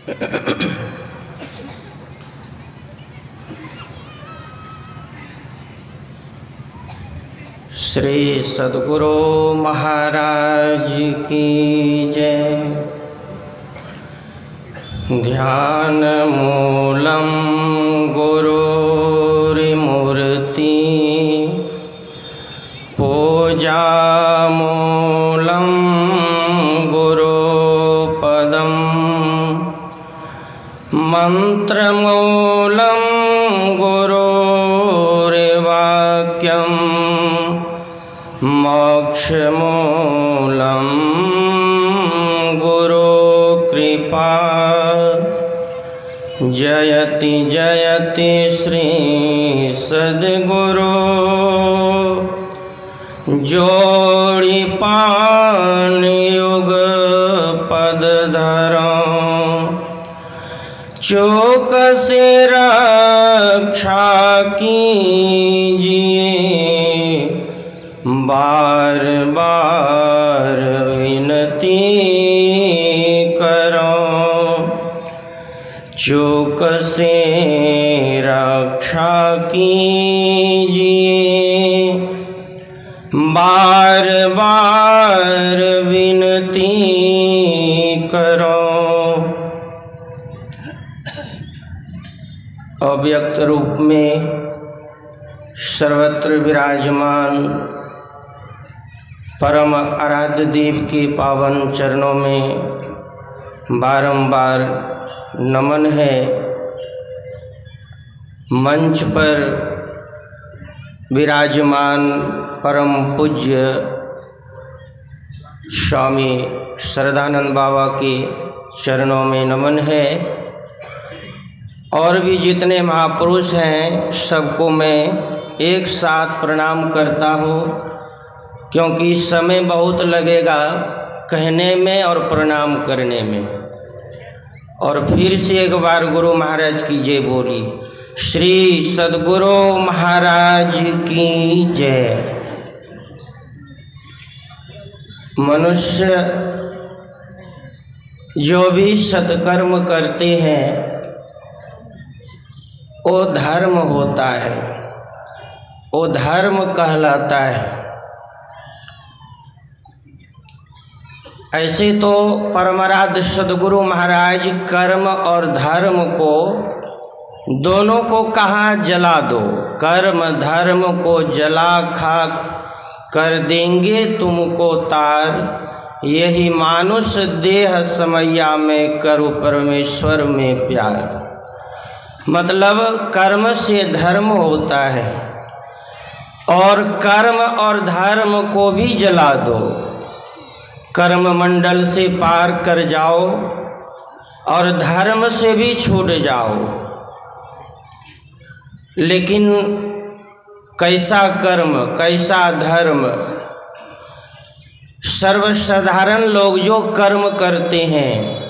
श्री सद्गुरु महाराज की जय। ध्यान मूलम गुरुर्मूर्ति, पूजा मूलम गुरुपदम, मंत्र मूलम गुरुर्वाक्यम, मोक्ष मूलम गुरु कृपा। जयति जयति श्री सद्गुरु, जोड़ी पान युग पद धरो, चूक से रक्षा कीजिए, बार बार विनती करो, चूक से रक्षा कीजिए, बार बार विनती करो। अव्यक्त रूप में सर्वत्र विराजमान परम आराध्य देव के पावन चरणों में बारंबार नमन है। मंच पर विराजमान परम पूज्य स्वामी श्रद्धानंद बाबा के चरणों में नमन है। और भी जितने महापुरुष हैं सबको मैं एक साथ प्रणाम करता हूँ, क्योंकि समय बहुत लगेगा कहने में और प्रणाम करने में। और फिर से एक बार गुरु महाराज की जय बोली। श्री सद्गुरु महाराज की जय। मनुष्य जो भी सत्कर्म करते हैं वो धर्म होता है, वो धर्म कहलाता है। ऐसे तो परमाराध्य सद्गुरु महाराज कर्म और धर्म को दोनों को कहा जला दो, कर्म धर्म को जला खाक कर देंगे तुमको तार, यही मानुष देह समैया में करो परमेश्वर में प्यार। मतलब कर्म से धर्म होता है और कर्म और धर्म को भी जला दो, कर्म मंडल से पार कर जाओ और धर्म से भी छूट जाओ। लेकिन कैसा कर्म कैसा धर्म? सर्वसाधारण लोग जो कर्म करते हैं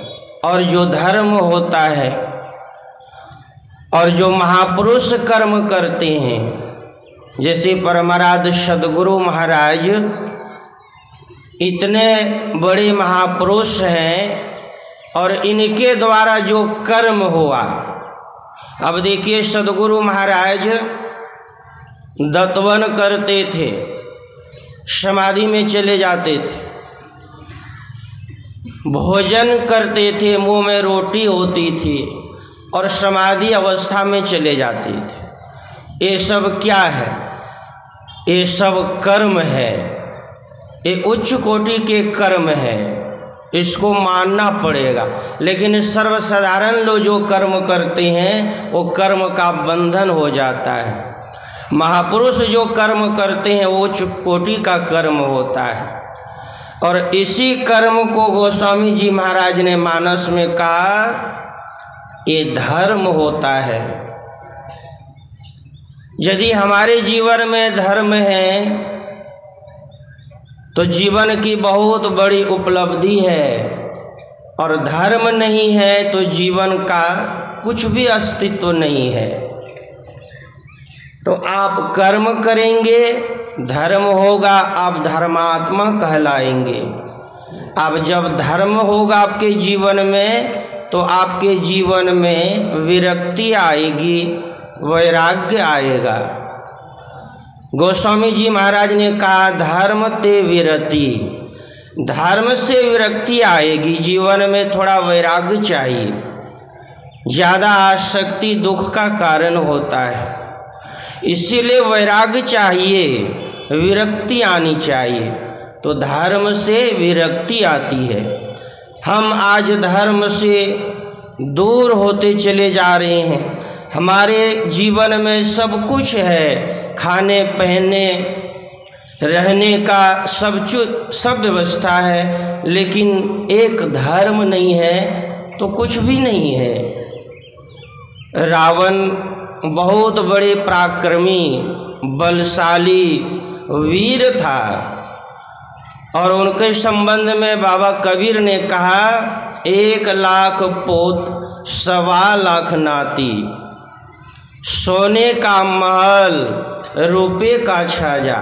और जो धर्म होता है और जो महापुरुष कर्म करते हैं, जैसे परमाराध्य सद्गुरु महाराज इतने बड़े महापुरुष हैं और इनके द्वारा जो कर्म हुआ। अब देखिए, सद्गुरु महाराज दत्तवन करते थे, समाधि में चले जाते थे, भोजन करते थे, मुंह में रोटी होती थी और समाधि अवस्था में चले जाते थे। ये सब क्या है? ये सब कर्म है, ये उच्च कोटि के कर्म है, इसको मानना पड़ेगा। लेकिन सर्वसाधारण लोग जो कर्म करते हैं वो कर्म का बंधन हो जाता है। महापुरुष जो कर्म करते हैं वो उच्च कोटि का कर्म होता है। और इसी कर्म को गोस्वामी जी महाराज ने मानस में कहा ये धर्म होता है। यदि हमारे जीवन में धर्म है तो जीवन की बहुत बड़ी उपलब्धि है, और धर्म नहीं है तो जीवन का कुछ भी अस्तित्व नहीं है। तो आप कर्म करेंगे, धर्म होगा, आप धर्मात्मा कहलाएंगे। अब जब धर्म होगा आपके जीवन में तो आपके जीवन में विरक्ति आएगी, वैराग्य आएगा। गोस्वामी जी महाराज ने कहा धर्म ते विरति, धर्म से विरक्ति आएगी, जीवन में थोड़ा वैराग्य चाहिए। ज़्यादा आसक्ति दुख का कारण होता है, इसीलिए वैराग्य चाहिए, विरक्ति आनी चाहिए। तो धर्म से विरक्ति आती है। हम आज धर्म से दूर होते चले जा रहे हैं। हमारे जीवन में सब कुछ है, खाने पहनने रहने का सब व्यवस्था है, लेकिन एक धर्म नहीं है तो कुछ भी नहीं है। रावण बहुत बड़े पराक्रमी बलशाली वीर था, और उनके संबंध में बाबा कबीर ने कहा 1,00,000 पोत 1,25,00,000 नाती, सोने का महल रुपये का छाजा।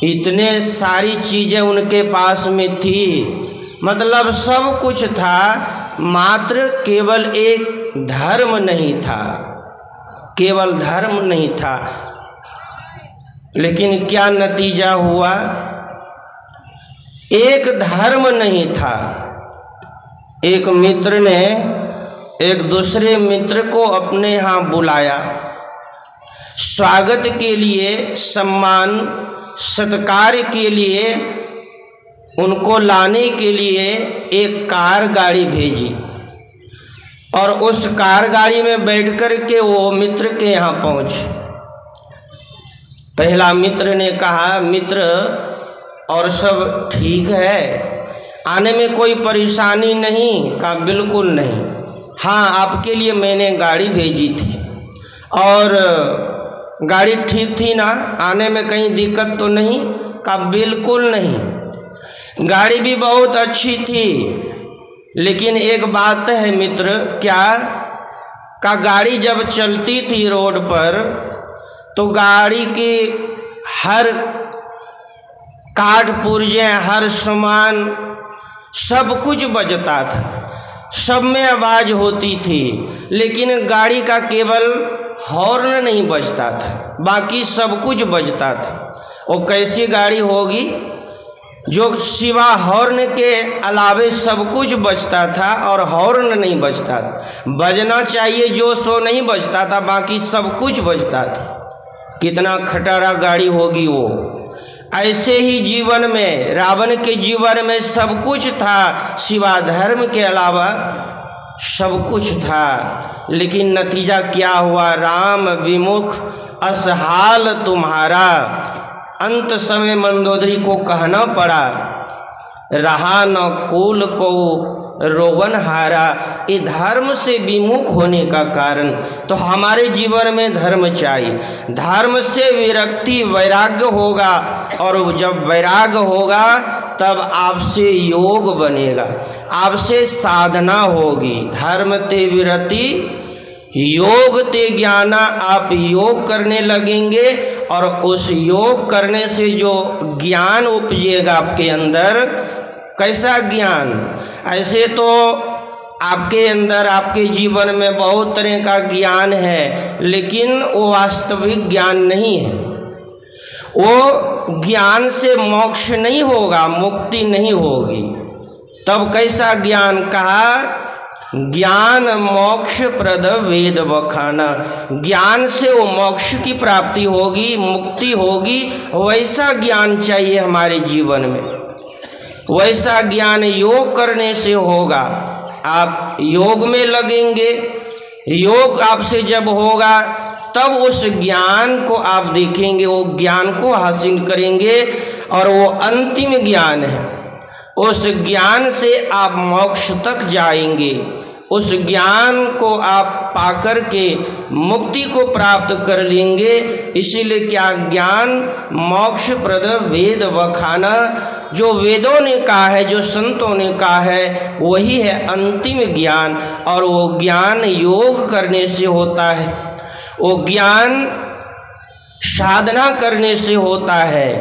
इतने सारी चीज़ें उनके पास में थी, मतलब सब कुछ था, मात्र केवल एक धर्म नहीं था, केवल धर्म नहीं था। लेकिन क्या नतीजा हुआ? एक धर्म नहीं था। एक मित्र ने एक दूसरे मित्र को अपने यहाँ बुलाया, स्वागत के लिए, सम्मान सत्कार के लिए, उनको लाने के लिए एक कार गाड़ी भेजी, और उस कार गाड़ी में बैठ कर के वो मित्र के यहाँ पहुँचे। पहला मित्र ने कहा, मित्र और सब ठीक है, आने में कोई परेशानी नहीं? कहा बिल्कुल नहीं। हाँ, आपके लिए मैंने गाड़ी भेजी थी, और गाड़ी ठीक थी ना, आने में कहीं दिक्कत तो नहीं? कहा बिल्कुल नहीं, गाड़ी भी बहुत अच्छी थी, लेकिन एक बात है मित्र। क्या? का गाड़ी जब चलती थी रोड पर तो गाड़ी की हर काट पुर्जे, हर सामान, सब कुछ बजता था, सब में आवाज़ होती थी, लेकिन गाड़ी का केवल हॉर्न नहीं बजता था, बाकी सब कुछ बजता था। वो कैसी गाड़ी होगी जो सिवा हॉर्न के अलावे सब कुछ बजता था और हॉर्न नहीं बजता था? बजना चाहिए जो सो नहीं बजता था, बाकी सब कुछ बजता था। कितना खटारा गाड़ी होगी वो। ऐसे ही जीवन में, रावण के जीवन में सब कुछ था, सिवा धर्म के अलावा सब कुछ था, लेकिन नतीजा क्या हुआ? राम विमुख असहाल तुम्हारा। अंत समय मंदोदरी को कहना पड़ा, रहा न कुल को रोवन हारा। ये धर्म से विमुख होने का कारण। तो हमारे जीवन में धर्म चाहिए, धर्म से विरक्ति वैराग्य होगा, और जब वैराग्य होगा तब आपसे योग बनेगा, आपसे साधना होगी। धर्म ते विरति योग ते ज्ञाना, आप योग करने लगेंगे, और उस योग करने से जो ज्ञान उपजेगा आपके अंदर, कैसा ज्ञान? ऐसे तो आपके अंदर, आपके जीवन में बहुत तरह का ज्ञान है, लेकिन वो वास्तविक ज्ञान नहीं है। वो ज्ञान से मोक्ष नहीं होगा, मुक्ति नहीं होगी। तब कैसा ज्ञान? कहा ज्ञान मोक्ष प्रद वेद बखाना। ज्ञान से वो मोक्ष की प्राप्ति होगी, मुक्ति होगी। वैसा ज्ञान चाहिए हमारे जीवन में। वैसा ज्ञान योग करने से होगा। आप योग में लगेंगे, योग आपसे जब होगा तब उस ज्ञान को आप देखेंगे, वो ज्ञान को हासिल करेंगे, और वो अंतिम ज्ञान है। उस ज्ञान से आप मोक्ष तक जाएंगे। उस ज्ञान को आप पाकर के मुक्ति को प्राप्त कर लेंगे। इसीलिए क्या? ज्ञान मोक्ष प्रद वेद बखाना। जो वेदों ने कहा है, जो संतों ने कहा है, वही है अंतिम ज्ञान, और वो ज्ञान योग करने से होता है। वो ज्ञान साधना करने से होता है।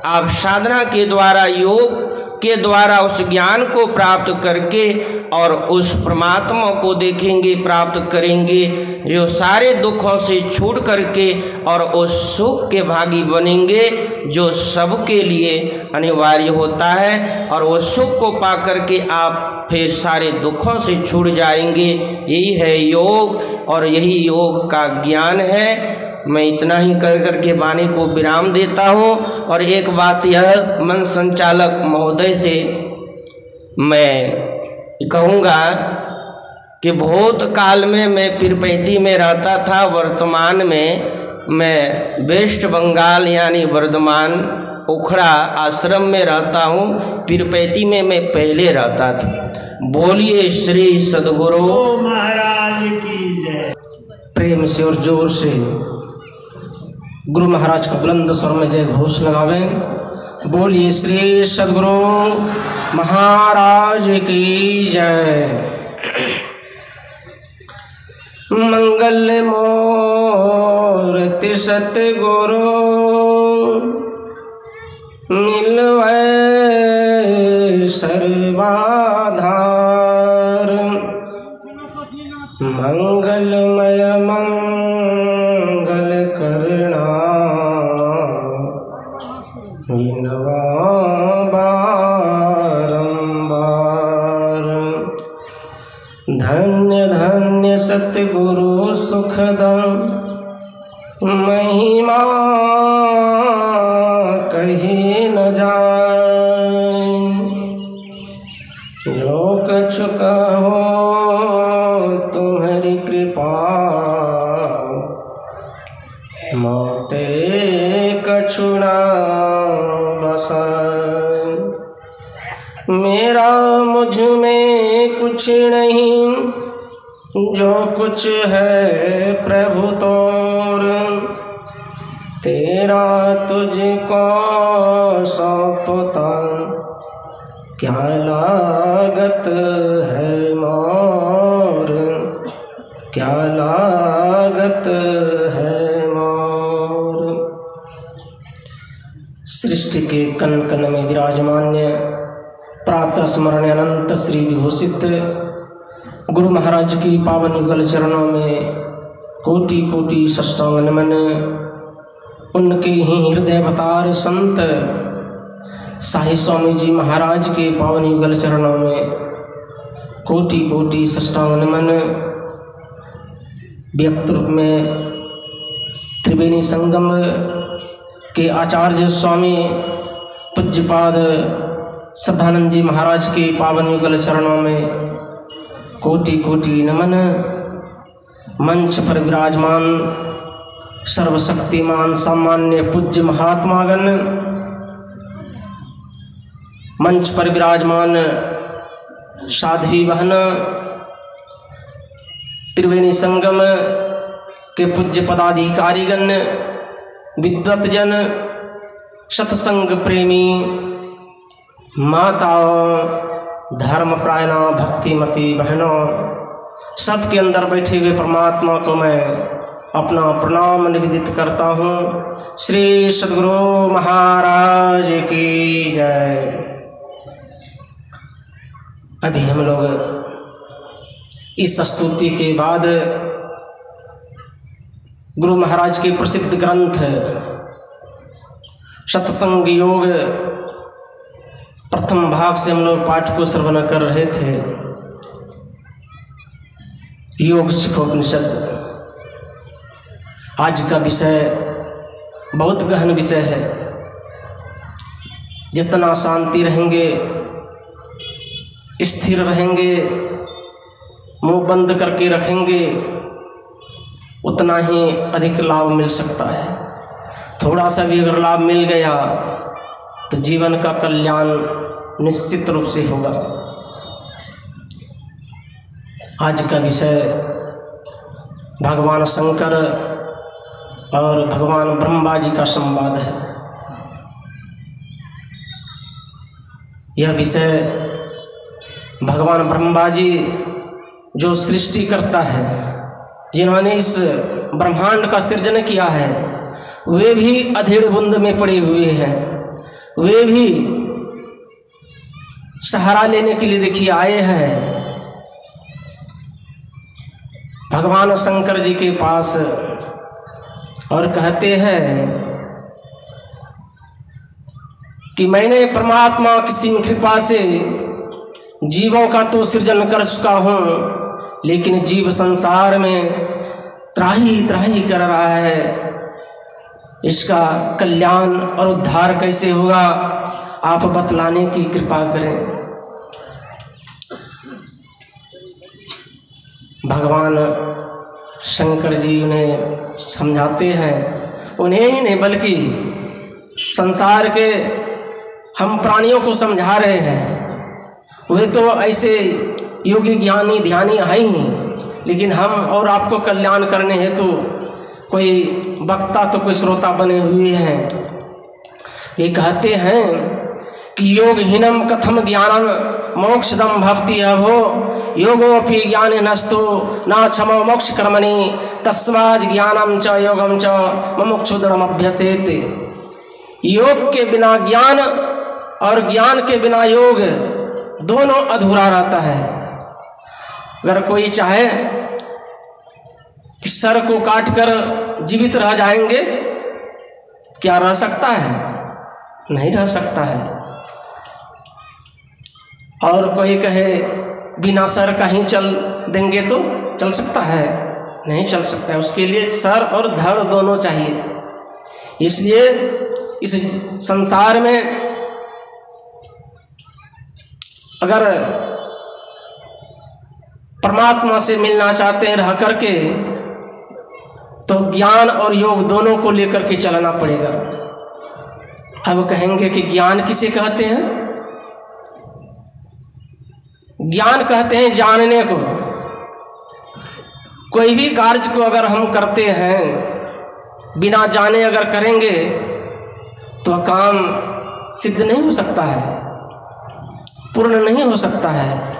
आप साधना के द्वारा योग के द्वारा उस ज्ञान को प्राप्त करके और उस परमात्मा को देखेंगे, प्राप्त करेंगे, जो सारे दुखों से छूट करके और उस सुख के भागी बनेंगे जो सबके लिए अनिवार्य होता है। और उस सुख को पा करके आप फिर सारे दुखों से छूट जाएंगे। यही है योग और यही योग का ज्ञान है। मैं इतना ही कर करके वाणी को विराम देता हूँ। और एक बात यह मन संचालक महोदय से मैं कहूँगा कि भूत काल में मैं पीरपैंती में रहता था, वर्तमान में मैं वेस्ट बंगाल यानी वर्धमान उखड़ा आश्रम में रहता हूँ। पीरपैंती में मैं पहले रहता था। बोलिए श्री सद्गुरु महाराज की जय। प्रेम से और जोर से गुरु महाराज का बुलंद स्वर में जय घोष लगावें। बोलिए श्री सद्गुरु महाराज की जय। मंगल मूर्ति सतगुरु मिलवै सर्वाधार। मंगलमय मंगल करना विनवा बारंबार। धन्य धन्य सतगुरु सुखदम महिमा कही न जाए। जो कछु कहो तुम्हारी कृपा मोते कछु ना बसाए। मेरा मुझ में कुछ नहीं, जो कुछ है प्रभु तोर। तेरा तुझको सौंपता क्या लागत है मोर, क्या लागत है मोर। सृष्टि के कण कण में विराजमान्य प्रातः स्मरण अनंत श्री विभूषित गुरु महाराज की पावन युगल चरणों में कोटि कोटि साष्टांग नमन। उनके ही हृदय अवतार संत साहिब स्वामी जी महाराज के पावन युगल चरणों में कोटि कोटि साष्टांग नमन। व्यक्त रूप में त्रिवेणी संगम के आचार्य स्वामी पूज्यपाद श्रद्धानंद जी महाराज के पावन युगल चरणों में कोटि कोटि नमन। मंच पर विराजमान सर्वशक्तिमान सामान्य पूज्य महात्मागण, मंच पर विराजमान साध्वी बहन, त्रिवेणी संगम के पूज्य पदाधिकारीगण, विद्वतजन, सत्संग प्रेमी माताओं, धर्मप्रायणा भक्तिमती बहनों, सबके अंदर बैठे हुए परमात्मा को मैं अपना प्रणाम निवेदित करता हूँ। श्री सद्गुरु महाराज की जय। अभी हम लोग इस स्तुति के बाद गुरु महाराज के प्रसिद्ध ग्रंथ सत्संग योग प्रथम भाग से हम लोग पाठ को श्रवण कर रहे थे। योग शिखोपनिषद आज का विषय बहुत गहन विषय है। जितना शांति रहेंगे, स्थिर रहेंगे, मुंह बंद करके रखेंगे, उतना ही अधिक लाभ मिल सकता है। थोड़ा सा भी अगर लाभ मिल गया तो जीवन का कल्याण निश्चित रूप से होगा। आज का विषय भगवान शंकर और भगवान ब्रह्मा जी का संवाद है। यह विषय भगवान ब्रह्मा जी जो सृष्टि करता है, जिन्होंने इस ब्रह्मांड का सृजन किया है, वे भी अधेड़ बुंद में पड़े हुए हैं। वे भी सहारा लेने के लिए देखिए आए हैं भगवान शंकर जी के पास और कहते हैं कि मैंने परमात्मा की कृपा से जीवों का तो सृजन कर चुका हूँ, लेकिन जीव संसार में त्राही त्राही कर रहा है। इसका कल्याण और उद्धार कैसे होगा, आप बतलाने की कृपा करें। भगवान शंकर जी उन्हें समझाते हैं, उन्हें ही नहीं बल्कि संसार के हम प्राणियों को समझा रहे हैं। वे तो ऐसे योगी ज्ञानी ध्यानी हैं ही, लेकिन हम और आपको कल्याण करने हेतु कोई वक्ता तो कोई श्रोता बने हुए हैं। ये कहते हैं कि योगहीनम कथम ज्ञानम मोक्षदम भक्ति अभो योगोपि ज्ञान नस्तो न क्षमो मोक्ष कर्मणि तस्मात् ज्ञानम च योगम च मुमुक्षुदरम अभ्यसेत। योग के बिना ज्ञान और ज्ञान के बिना योग दोनों अधूरा रहता है। अगर कोई चाहे कि सर को काटकर जीवित रह जाएंगे, क्या रह सकता है? नहीं रह सकता है। और कोई कहे बिना सर का ही चल देंगे तो चल सकता है? नहीं चल सकता है। उसके लिए सर और धड़ दोनों चाहिए। इसलिए इस संसार में अगर परमात्मा से मिलना चाहते हैं रह करके, तो ज्ञान और योग दोनों को लेकर के चलना पड़ेगा। अब कहेंगे कि ज्ञान किसे कहते हैं? ज्ञान कहते हैं जानने को। कोई भी कार्य को अगर हम करते हैं बिना जाने अगर करेंगे तो काम सिद्ध नहीं हो सकता है, पूर्ण नहीं हो सकता है।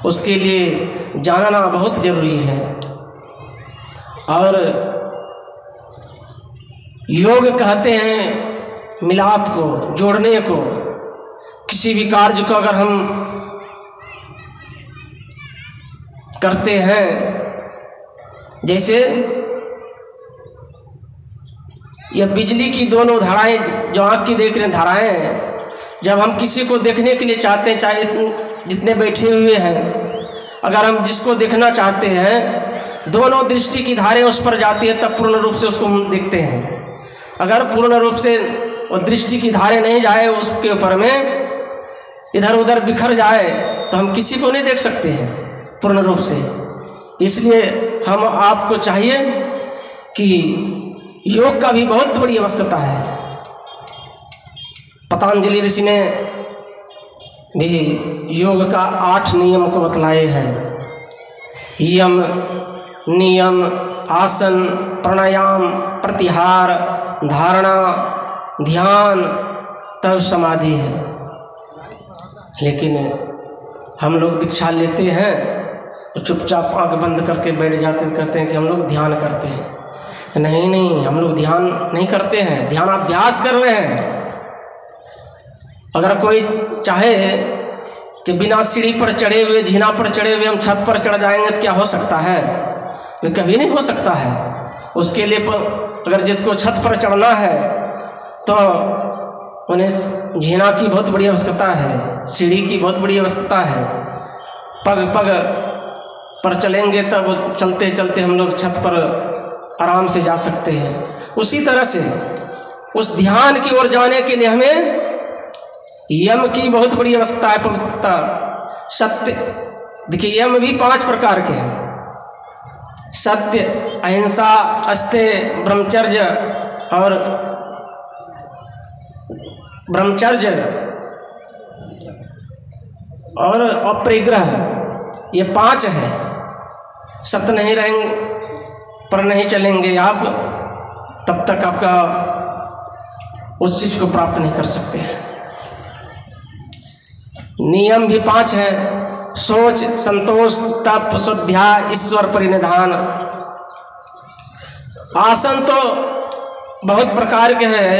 उसके लिए जानना बहुत जरूरी है। और योग कहते हैं मिलाप को, जोड़ने को। किसी भी कार्य को अगर हम करते हैं, जैसे यह बिजली की दोनों धाराएं जो आँख की देख रहे हैं धाराएं, जब हम किसी को देखने के लिए चाहते हैं, चाहे जितने बैठे हुए हैं, अगर हम जिसको देखना चाहते हैं दोनों दृष्टि की धारें उस पर जाती है, तब पूर्ण रूप से उसको हम देखते हैं। अगर पूर्ण रूप से वो दृष्टि की धारें नहीं जाए उसके ऊपर में, इधर उधर बिखर जाए, तो हम किसी को नहीं देख सकते हैं पूर्ण रूप से। इसलिए हम आपको चाहिए कि योग का भी बहुत बड़ी आवश्यकता है। पतंजलि ऋषि ने भी योग का 8 नियम को बतलाए हैं। यम, नियम, आसन, प्राणायाम, प्रत्याहार, धारणा, ध्यान, तब समाधि है। लेकिन हम लोग दीक्षा लेते हैं और चुपचाप आंख बंद करके बैठ जाते, कहते हैं कि हम लोग ध्यान करते हैं। नहीं नहीं, हम लोग ध्यान नहीं करते हैं, ध्यान अभ्यास कर रहे हैं। अगर कोई चाहे कि बिना सीढ़ी पर चढ़े हुए, झीना पर चढ़े हुए हम छत पर चढ़ जाएंगे तो क्या हो सकता है? ये कभी नहीं हो सकता है। उसके लिए अगर जिसको छत पर चढ़ना है तो उन्हें झीना की बहुत बड़ी आवश्यकता है, सीढ़ी की बहुत बड़ी आवश्यकता है। पग पग पर चलेंगे तब चलते चलते हम लोग छत पर आराम से जा सकते हैं। उसी तरह से उस ध्यान की ओर जाने के लिए हमें यम की बहुत बड़ी आवश्यकता है, पवित्रता, सत्य। देखिए यम भी 5 प्रकार के हैं। सत्य, अहिंसा, अस्तेय, ब्रह्मचर्य और अपरिग्रह, ये 5 है। सत्य नहीं रहेंगे पर नहीं चलेंगे आप, तब तक आपका उस चीज़ को प्राप्त नहीं कर सकते। नियम भी 5 है। सोच, संतोष, तप, स्वाध्याय, ईश्वर परिनिधान। आसन तो बहुत प्रकार के हैं।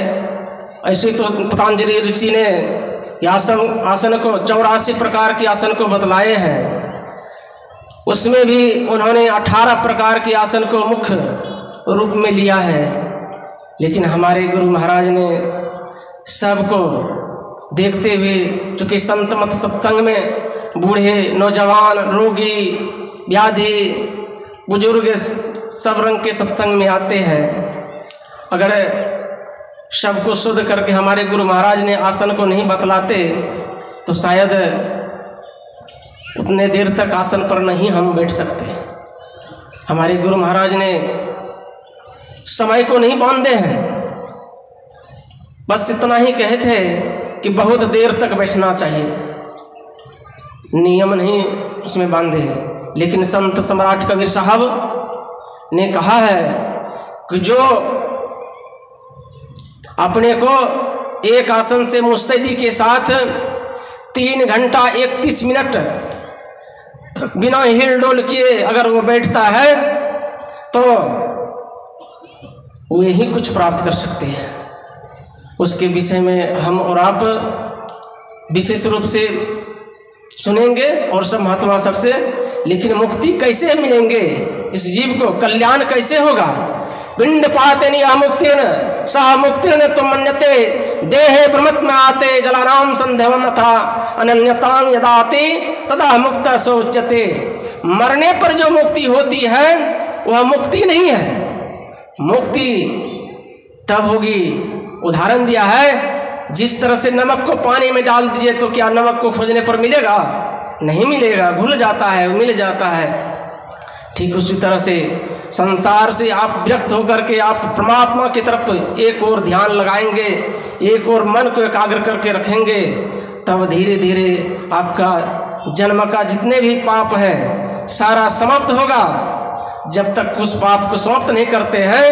ऐसे तो पतंजलि ऋषि ने आसन को 84 प्रकार के आसन को बतलाए हैं। उसमें भी उन्होंने 18 प्रकार के आसन को मुख्य रूप में लिया है। लेकिन हमारे गुरु महाराज ने सबको देखते हुए, चूँकि संत मत सत्संग में बूढ़े, नौजवान, रोगी, व्याधि, बुजुर्ग सब रंग के सत्संग में आते हैं। अगर सबको शुद्ध करके हमारे गुरु महाराज ने आसन को नहीं बतलाते तो शायद उतने देर तक आसन पर नहीं हम बैठ सकते। हमारे गुरु महाराज ने समय को नहीं बांधे हैं, बस इतना ही कहे थे कि बहुत देर तक बैठना चाहिए, नियम नहीं उसमें बांधे। लेकिन संत सम्राट कबीर साहब ने कहा है कि जो अपने को एक आसन से मुस्तैदी के साथ 3 घंटा 31 मिनट बिना हिल डोल किए अगर वो बैठता है तो वो यही कुछ प्राप्त कर सकते हैं। उसके विषय में हम और आप विशेष रूप से सुनेंगे और सब महात्मा सबसे। लेकिन मुक्ति कैसे मिलेंगे, इस जीव को कल्याण कैसे होगा? पिंड पाते निया मुक्तिर्न सह मुक्तिर्न तो मन्यते देहे ब्रह्मत्म आते जलानाम संध्यवम था अनन्यतां यदाति तदा मुक्त सोच्यते। मरने पर जो मुक्ति होती है वह मुक्ति नहीं है, मुक्ति तब होगी। उदाहरण दिया है, जिस तरह से नमक को पानी में डाल दीजिए तो क्या नमक को खोजने पर मिलेगा? नहीं मिलेगा, घुल जाता है, मिल जाता है। ठीक उसी तरह से संसार से आप विरक्त होकर के आप परमात्मा की तरफ एक और ध्यान लगाएंगे, एक और मन को एकाग्र करके रखेंगे, तब धीरे धीरे आपका जन्म का जितने भी पाप है सारा समाप्त होगा। जब तक उस पाप को समाप्त नहीं करते हैं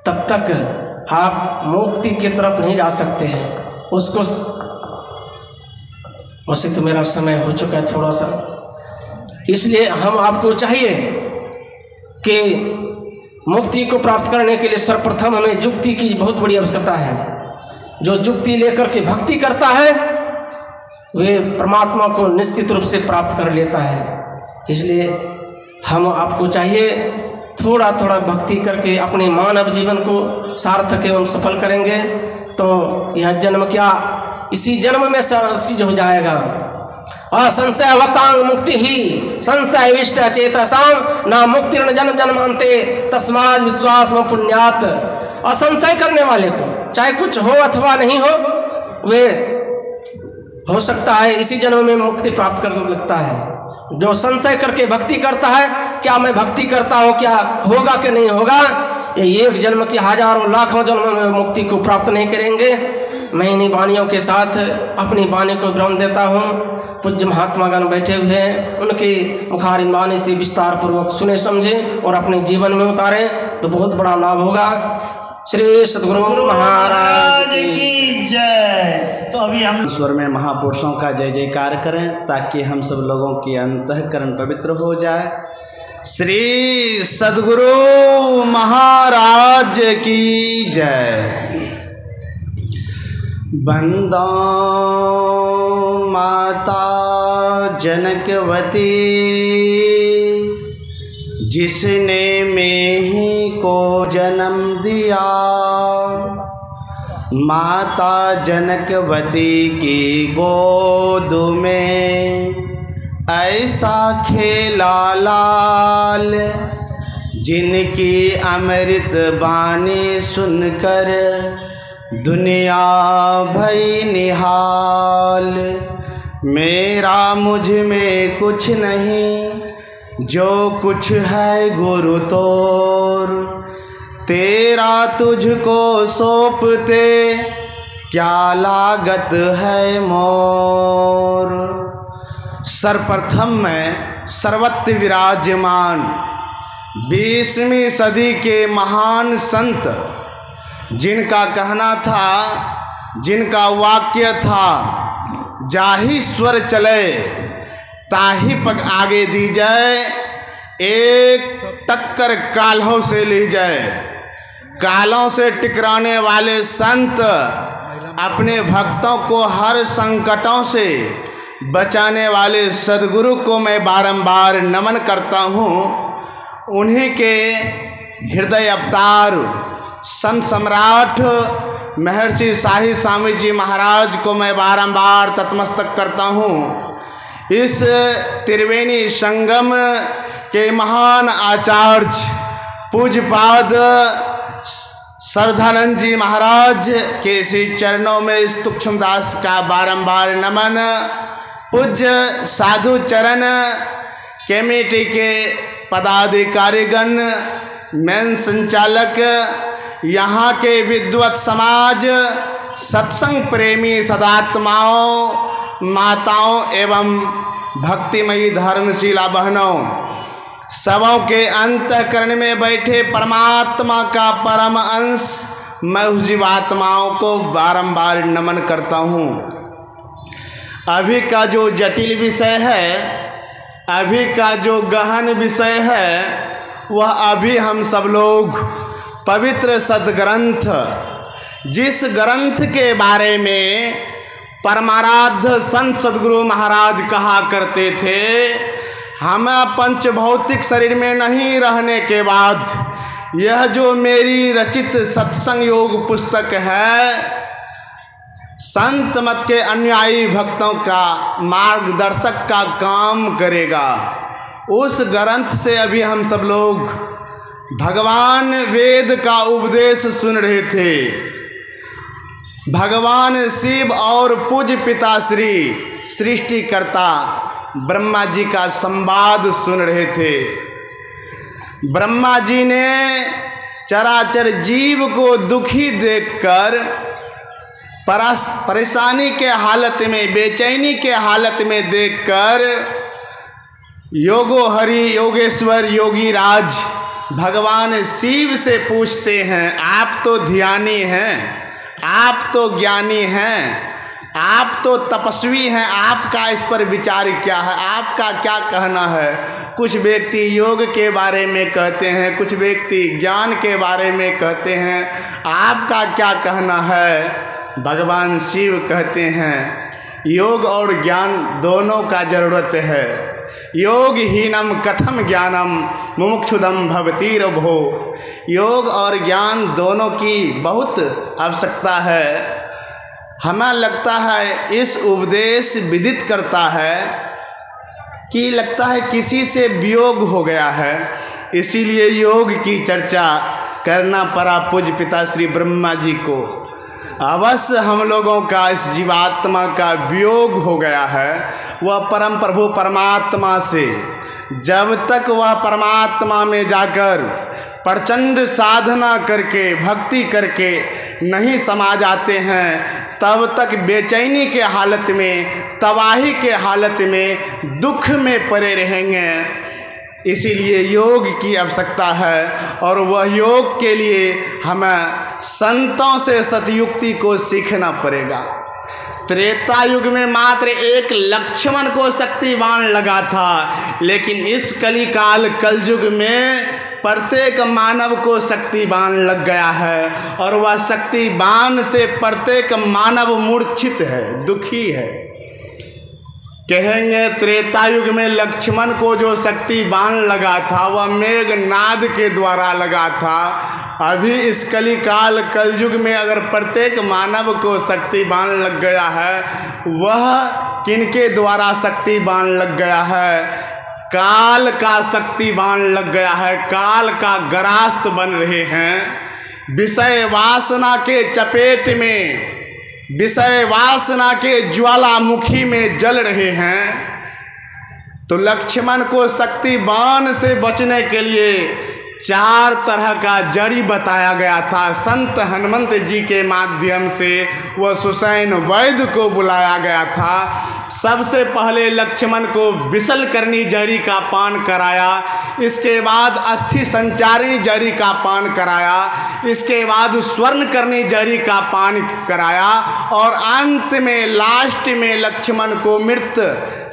तब तक आप मुक्ति की तरफ नहीं जा सकते हैं। उसको वैसे तो मेरा समय हो चुका है थोड़ा सा, इसलिए हम आपको चाहिए कि मुक्ति को प्राप्त करने के लिए सर्वप्रथम हमें जुक्ति की बहुत बड़ी आवश्यकता है। जो जुक्ति लेकर के भक्ति करता है वे परमात्मा को निश्चित रूप से प्राप्त कर लेता है। इसलिए हम आपको चाहिए थोड़ा थोड़ा भक्ति करके अपने मानव जीवन को सार्थक एवं सफल करेंगे तो यह जन्म क्या इसी जन्म में चीज हो जाएगा। असंशय वक्तांग मुक्ति ही संशय विष्ट चेतसांग ना मुक्तिर्न जन्म जन्मांते तस्माद विश्वास में पुण्यात। असंशय करने वाले को चाहे कुछ हो अथवा नहीं हो, वे हो सकता है इसी जन्म में मुक्ति प्राप्त कर लगता है। जो संशय करके भक्ति करता है, क्या मैं भक्ति करता हूँ, क्या होगा कि नहीं होगा, ये एक जन्म की हजारों लाखों जन्म में मुक्ति को प्राप्त नहीं करेंगे। मैं इन्हीं वाणियों के साथ अपनी वाणी को विराम देता हूँ। पूज्य महात्मागण बैठे हुए हैं, उनके मुखारिन वाणी से विस्तार पूर्वक सुने समझे और अपने जीवन में उतारे तो बहुत बड़ा लाभ होगा। श्री सद्गुरु महाराज की जय। तो अभी हम ईश्वर में महापुरुषों का जय जयकार करें ताकि हम सब लोगों की अंतःकरण पवित्र हो जाए। श्री सद्गुरु महाराज की जय। बंदा माता जनकवती जिसने मेही को जन्म दिया, माता जनकवती की गोद में ऐसा खेला लाल, जिनकी अमृत बानी सुनकर दुनिया भई निहाल। मेरा मुझ में कुछ नहीं, जो कुछ है गुरु तोर, तेरा तुझको सौंपते क्या लागत है मोर। सर्वप्रथम में सर्वत्र विराजमान 20वीं सदी के महान संत, जिनका कहना था, जिनका वाक्य था, जाहि स्वर चले ताहि पग आगे दी जाए, एक टक्कर काल्हों से ली जाए। कालों से टकराने वाले संत अपने भक्तों को हर संकटों से बचाने वाले सद्गुरु को मैं बारंबार नमन करता हूँ। उन्हीं के हृदय अवतार संत सम्राट महर्षि शाही स्वामी जी महाराज को मैं बारंबार तत्मस्तक करता हूँ। इस त्रिवेणी संगम के महान आचार्य पूज्यपाद श्रद्धानंद जी महाराज के श्री चरणों में सूक्ष्म दास का बारंबार नमन। पूज्य साधु चरण कमेटी के पदाधिकारीगण, मेन संचालक, यहाँ के विद्वत समाज, सत्संग प्रेमी सदात्माओं, माताओं एवं भक्तिमयी धर्मशीला बहनों, सबों के अंतःकरण में बैठे परमात्मा का परम अंश मैं उस जीवात्माओं को बारंबार नमन करता हूँ। अभी का जो जटिल विषय है, अभी का जो गहन विषय है, वह अभी हम सब लोग पवित्र सद्ग्रंथ, जिस ग्रंथ के बारे में परमाराध्य संत सद्गुरु महाराज कहा करते थे, हम पंचभौतिक शरीर में नहीं रहने के बाद यह जो मेरी रचित सत्संग योग पुस्तक है, संत मत के अनुयायी भक्तों का मार्गदर्शक का काम करेगा। उस ग्रंथ से अभी हम सब लोग भगवान वेद का उपदेश सुन रहे थे। भगवान शिव और पूज्य पिता श्री सृष्टिकर्ता ब्रह्मा जी का संवाद सुन रहे थे। ब्रह्मा जी ने चराचर जीव को दुखी देखकर, परेशानी के हालत में, बेचैनी के हालत में देखकर योगो हरि योगेश्वर योगी राज भगवान शिव से पूछते हैं, आप तो ध्यानी हैं, आप तो ज्ञानी हैं, आप तो तपस्वी हैं, आपका इस पर विचार क्या है, आपका क्या कहना है। कुछ व्यक्ति योग के बारे में कहते हैं, कुछ व्यक्ति ज्ञान के बारे में कहते हैं, आपका क्या कहना है। भगवान शिव कहते हैं, योग और ज्ञान दोनों का जरूरत है। योग हीनम कथम ज्ञानम मुमुक्षुदम भवतीरभो। योग और ज्ञान दोनों की बहुत आवश्यकता है। हमें लगता है इस उपदेश विदित करता है कि लगता है किसी से वियोग हो गया है, इसीलिए योग की चर्चा करना पड़ा पूज्य पिता श्री ब्रह्मा जी को। अवश्य हम लोगों का इस जीवात्मा का वियोग हो गया है वह परम प्रभु परमात्मा से। जब तक वह परमात्मा में जाकर प्रचंड साधना करके, भक्ति करके नहीं समा जाते हैं, तब तक बेचैनी के हालत में, तबाही के हालत में, दुख में पड़े रहेंगे। इसीलिए योग की आवश्यकता है और वह योग के लिए हमें संतों से सतयुक्ति को सीखना पड़ेगा। त्रेता युग में मात्र एक लक्ष्मण को शक्तिबाण लगा था, लेकिन इस कलिकाल कलयुग में प्रत्येक मानव को शक्तिबाण लग गया है और वह शक्तिबाण से प्रत्येक मानव मूर्छित है, दुखी है। कहेंगे त्रेता युग में लक्ष्मण को जो शक्तिबाण लगा था वह मेघनाद के द्वारा लगा था। अभी इस कलिकाल कलयुग में अगर प्रत्येक मानव को शक्तिबाण लग गया है, वह किनके द्वारा शक्तिबाण लग गया है? काल का शक्तिबाण लग गया है, काल का ग्रास्त बन रहे हैं। विषय वासना के चपेट में, विषय वासना के ज्वालामुखी में जल रहे हैं। तो लक्ष्मण को शक्तिबाण से बचने के लिए 4 तरह का जड़ी बताया गया था। संत हनुमंत जी के माध्यम से वह सुसैन वैद्य को बुलाया गया था। सबसे पहले लक्ष्मण को विसल करनी जड़ी का पान कराया, इसके बाद अस्थि संचारिणी जड़ी का पान कराया, इसके बाद स्वर्ण करनी जड़ी का पान कराया और अंत में लास्ट में लक्ष्मण को मृत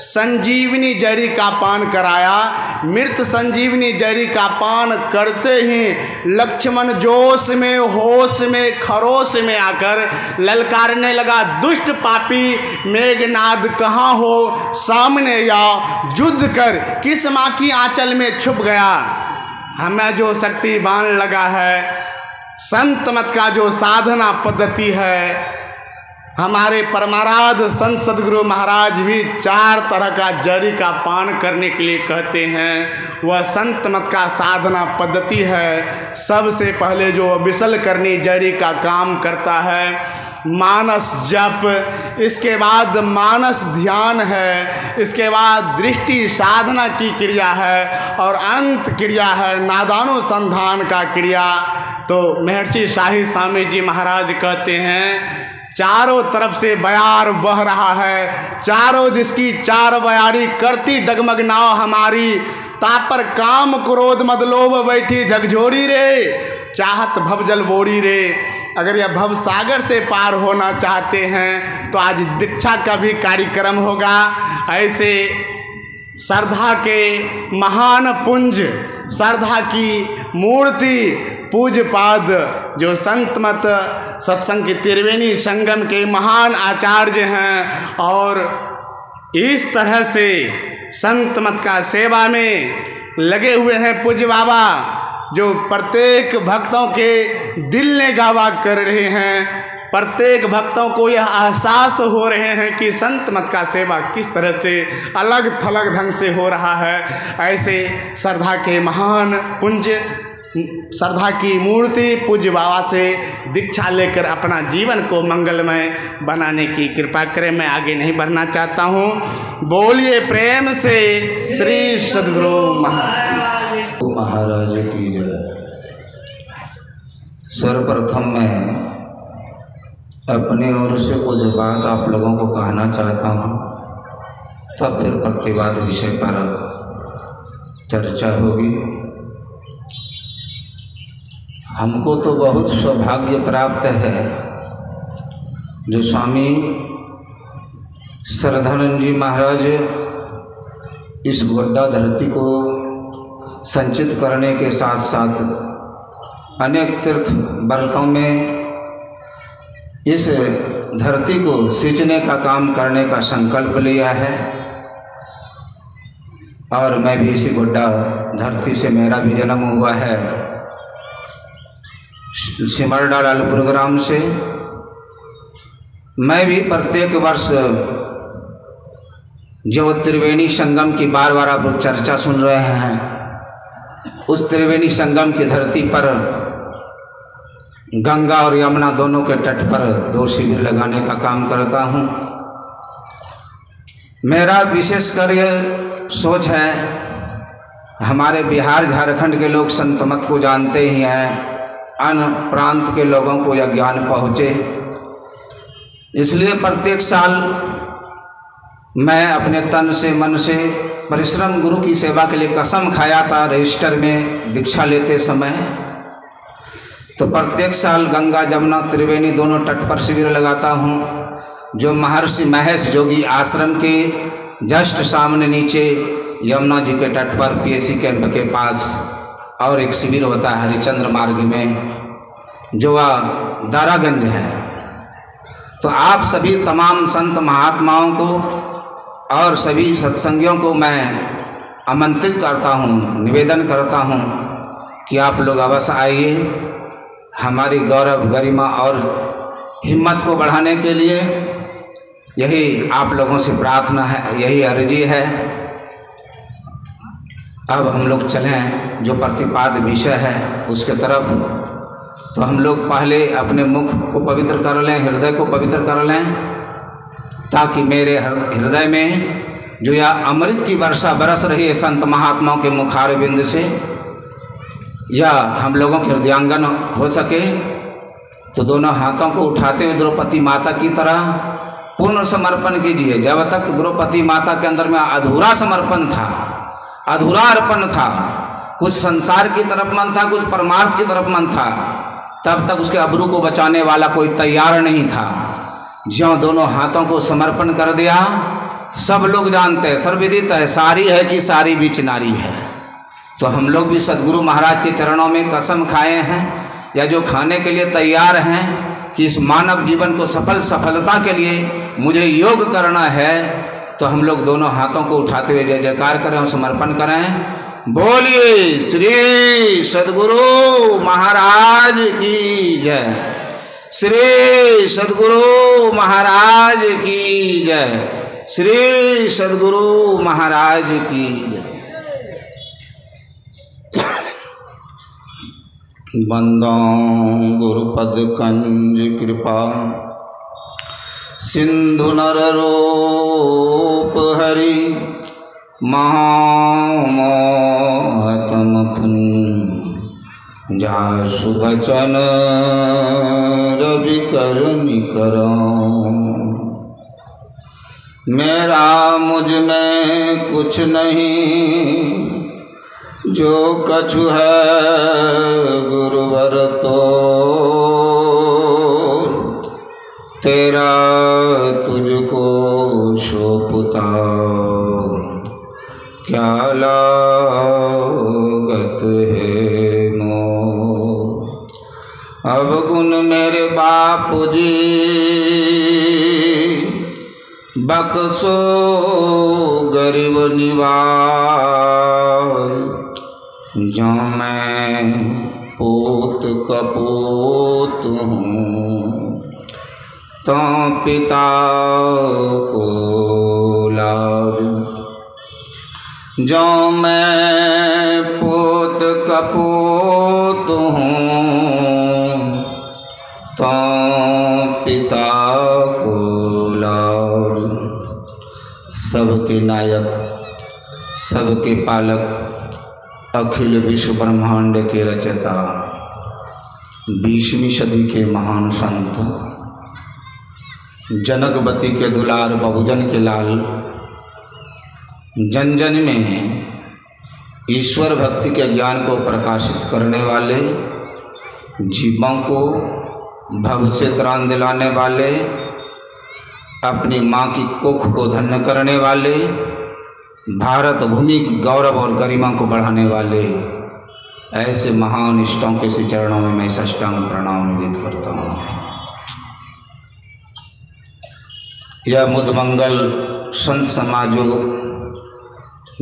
संजीवनी जड़ी का पान कराया। मृत संजीवनी जड़ी का पान करते ही लक्ष्मण जोश में, होश में, खरोश में आकर ललकारने लगा, दुष्ट पापी मेघनाद कहाँ हो, सामने या युद्ध कर, किस माँ की आंचल में छुप गया। हमें जो शक्ति बाण लगा है, संत मत का जो साधना पद्धति है, हमारे परमाराध्य संत सदगुरु महाराज भी 4 तरह का जड़ी का पान करने के लिए कहते हैं। वह संत मत का साधना पद्धति है। सबसे पहले जो विसल करनी जड़ी का काम करता है, मानस जप, इसके बाद मानस ध्यान है, इसके बाद दृष्टि साधना की क्रिया है, और अंत क्रिया है नादानुसंधान का क्रिया। तो महर्षि शाही स्वामी जी महाराज कहते हैं, चारों तरफ से बयार बह रहा है, चारों दिश की 4 बयारी करती डगमग नाव हमारी, तापर काम क्रोध मद लोभ बैठी झकझोरी रे, चाहत भव जल बोरी रे। अगर यह भव सागर से पार होना चाहते हैं तो आज दीक्षा का भी कार्यक्रम होगा। ऐसे श्रद्धा के महान पुंज, श्रद्धा की मूर्ति पूज्य पाद जो संत मत सत्संग की त्रिवेणी संगम के महान आचार्य हैं, और इस तरह से संत मत का सेवा में लगे हुए हैं पूज्य बाबा, जो प्रत्येक भक्तों के दिल ने गावा कर रहे हैं। प्रत्येक भक्तों को यह एहसास हो रहे हैं कि संत मत का सेवा किस तरह से अलग थलग ढंग से हो रहा है। ऐसे श्रद्धा के महान पुंज, श्रद्धा की मूर्ति पूज्य बाबा से दीक्षा लेकर अपना जीवन को मंगलमय बनाने की कृपा करें। मैं आगे नहीं बढ़ना चाहता हूँ। बोलिए प्रेम से श्री सद्गुरु महाराज की जय। सर्वप्रथम मैं अपनी ओर से कुछ बात आप लोगों को कहना चाहता हूँ, तब फिर प्रतिवाद विषय पर चर्चा होगी। हमको तो बहुत सौभाग्य प्राप्त है जो स्वामी श्रद्धानंद जी महाराज इस गोड्डा धरती को संचित करने के साथ साथ अनेक तीर्थ व्रतों में इस धरती को सींचने का काम करने का संकल्प लिया है। और मैं भी इसी गोड्डा धरती से मेरा भी जन्म हुआ है, सिमरडा लालपुर ग्राम से। मैं भी प्रत्येक वर्ष जो त्रिवेणी संगम की बार बार आप चर्चा सुन रहे हैं, उस त्रिवेणी संगम की धरती पर गंगा और यमुना दोनों के तट पर 2 शिविर लगाने का काम करता हूँ। मेरा विशेषकर यह सोच है, हमारे बिहार झारखंड के लोग संत मत को जानते ही हैं, अन्य प्रांत के लोगों को यह ज्ञान पहुँचे, इसलिए प्रत्येक साल मैं अपने तन से मन से परिश्रम गुरु की सेवा के लिए कसम खाया था रजिस्टर में दीक्षा लेते समय। तो प्रत्येक साल गंगा जमुना त्रिवेणी दोनों तट पर शिविर लगाता हूँ। जो महर्षि महेश जोगी आश्रम के जस्ट सामने नीचे यमुना जी के तट पर पीएसी कैंप के पास और एक शिविर होता है हरिचंद्र मार्ग में, जो वह दारागंज है। तो आप सभी तमाम संत महात्माओं को और सभी सत्संगियों को मैं आमंत्रित करता हूँ, निवेदन करता हूँ कि आप लोग अवश्य आइए। हमारी गौरव गरिमा और हिम्मत को बढ़ाने के लिए यही आप लोगों से प्रार्थना है, यही अर्जी है। अब हम लोग चलें जो प्रतिपाद विषय है उसके तरफ। तो हम लोग पहले अपने मुख को पवित्र कर लें, हृदय को पवित्र कर लें, ताकि मेरे हृदय में जो यह अमृत की वर्षा बरस रही है संत महात्माओं के मुखारविंद से, या हम लोगों के हृदयांगन हो सके। तो दोनों हाथों को उठाते हुए द्रौपदी माता की तरह पूर्ण समर्पण कीजिए। जब तक द्रौपदी माता के अंदर में अधूरा समर्पण था, अधूरा अर्पण था, कुछ संसार की तरफ मन था, कुछ परमार्थ की तरफ मन था, तब तक उसके अबरू को बचाने वाला कोई तैयार नहीं था। ज्यों दोनों हाथों को समर्पण कर दिया, सब लोग जानते हैं, सर्वविदित है, सारी है कि सारी बीच नारी है। तो हम लोग भी सद्गुरु महाराज के चरणों में कसम खाए हैं या जो खाने के लिए तैयार हैं कि इस मानव जीवन को सफलता के लिए मुझे योग करना है, तो हम लोग दोनों हाथों को उठाते हुए जय जयकार करें और समर्पण करें। बोलिए श्री सद्गुरु महाराज की जय, श्री सद्गुरु महाराज की जय, श्री सद्गुरु महाराज की जय। बंदो गुरुपद कंज कृपा सिंधु नर रूप हरि महामोहतम पुन जासु बचन रवि कर निकरो। मेरा मुझ में कुछ नहीं जो कछु है गुरुवर तो, तेरा तुझको सौंपता क्या लागत है मोर। अब गुण मेरे बापू जी बक्सो गरीब निवार, जो मैं पूत कपूत हूँ तो पिता को लाज। जो मैं पूत कपूत हूँ तो पिता को लाज। सबके नायक, सबके पालक, अखिल विश्व ब्रह्मांड के रचयिता, 20वीं सदी के महान संत, जनकवती के दुलार बहुजन के लाल, जन जन में ईश्वर भक्ति के ज्ञान को प्रकाशित करने वाले, जीवों को भव से त्राण दिलाने वाले, अपनी माँ की कोख को धन्य करने वाले, भारत भूमि की गौरव और गरिमा को बढ़ाने वाले ऐसे महान इष्टों के श्री चरणों में मैं साष्टांग प्रणाम निवेदित करता हूँ। यह मुदमंगल संत समाजो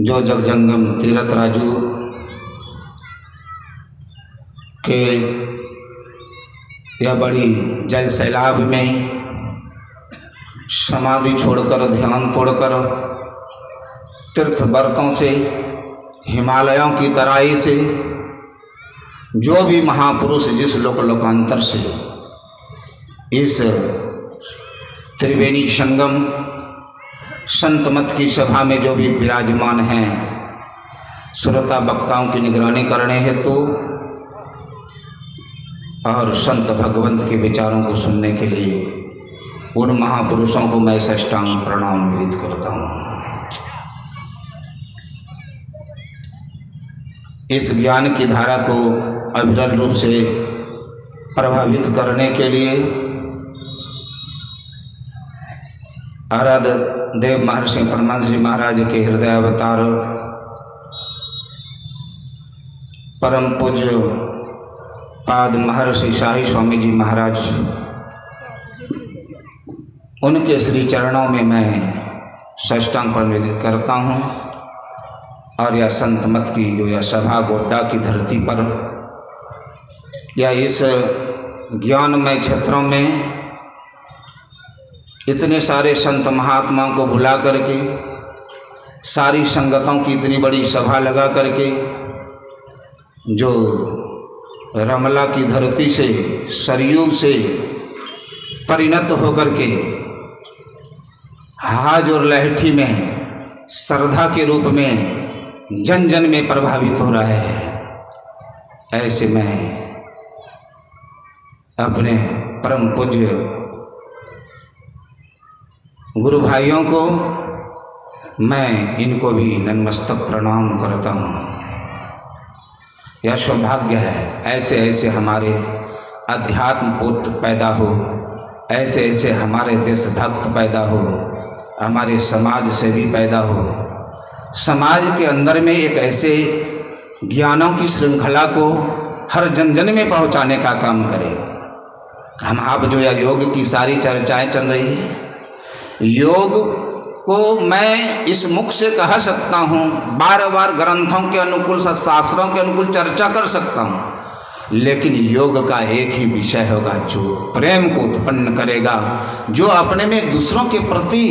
जो जगजंगम तीरथ राजू के यह बड़ी जल सैलाब में समाधि छोड़कर, ध्यान तोड़कर, तीर्थ व्रतों से, हिमालयों की तराई से जो भी महापुरुष जिस लोक लोकांतर से इस त्रिवेणी संगम संत मत की सभा में जो भी विराजमान हैं, श्रोता वक्ताओं की निगरानी करने हेतु और संत भगवंत के विचारों को सुनने के लिए उन महापुरुषों को मैं साष्टांग प्रणाम निवेदित करता हूँ। इस ज्ञान की धारा को अविरल रूप से प्रभावित करने के लिए आराध्य देव महर्षि परमहंस जी महाराज के हृदय अवतार परम पूज्य पाद महर्षि शाही स्वामी जी महाराज, उनके श्री चरणों में मैं साष्टांग प्रणित करता हूँ। और यह संत मत की जो यह सभा गोड्डा की धरती पर या इस ज्ञानमय क्षेत्रों में इतने सारे संत महात्माओं को बुला करके, सारी संगतों की इतनी बड़ी सभा लगा करके, जो रमला की धरती से, सरयू से परिणत होकर के हाज और लहठी में श्रद्धा के रूप में जन जन में प्रभावित हो रहा है, ऐसे में अपने परम पूज्य गुरु भाइयों को मैं इनको भी नतमस्तक प्रणाम करता हूँ। यह सौभाग्य है ऐसे ऐसे हमारे अध्यात्म पुत्र पैदा हो, ऐसे ऐसे हमारे देशभक्त पैदा हो, हमारे समाज सेवी पैदा हो, समाज के अंदर में एक ऐसे ज्ञानों की श्रृंखला को हर जन जन में पहुंचाने का काम करे। हम आप जो है योग की सारी चर्चाएं चल रही है, योग को मैं इस मुख से कह सकता हूँ, बार बार ग्रंथों के अनुकूल शास्त्रों के अनुकूल चर्चा कर सकता हूँ, लेकिन योग का एक ही विषय होगा जो प्रेम को उत्पन्न करेगा, जो अपने में दूसरों के प्रति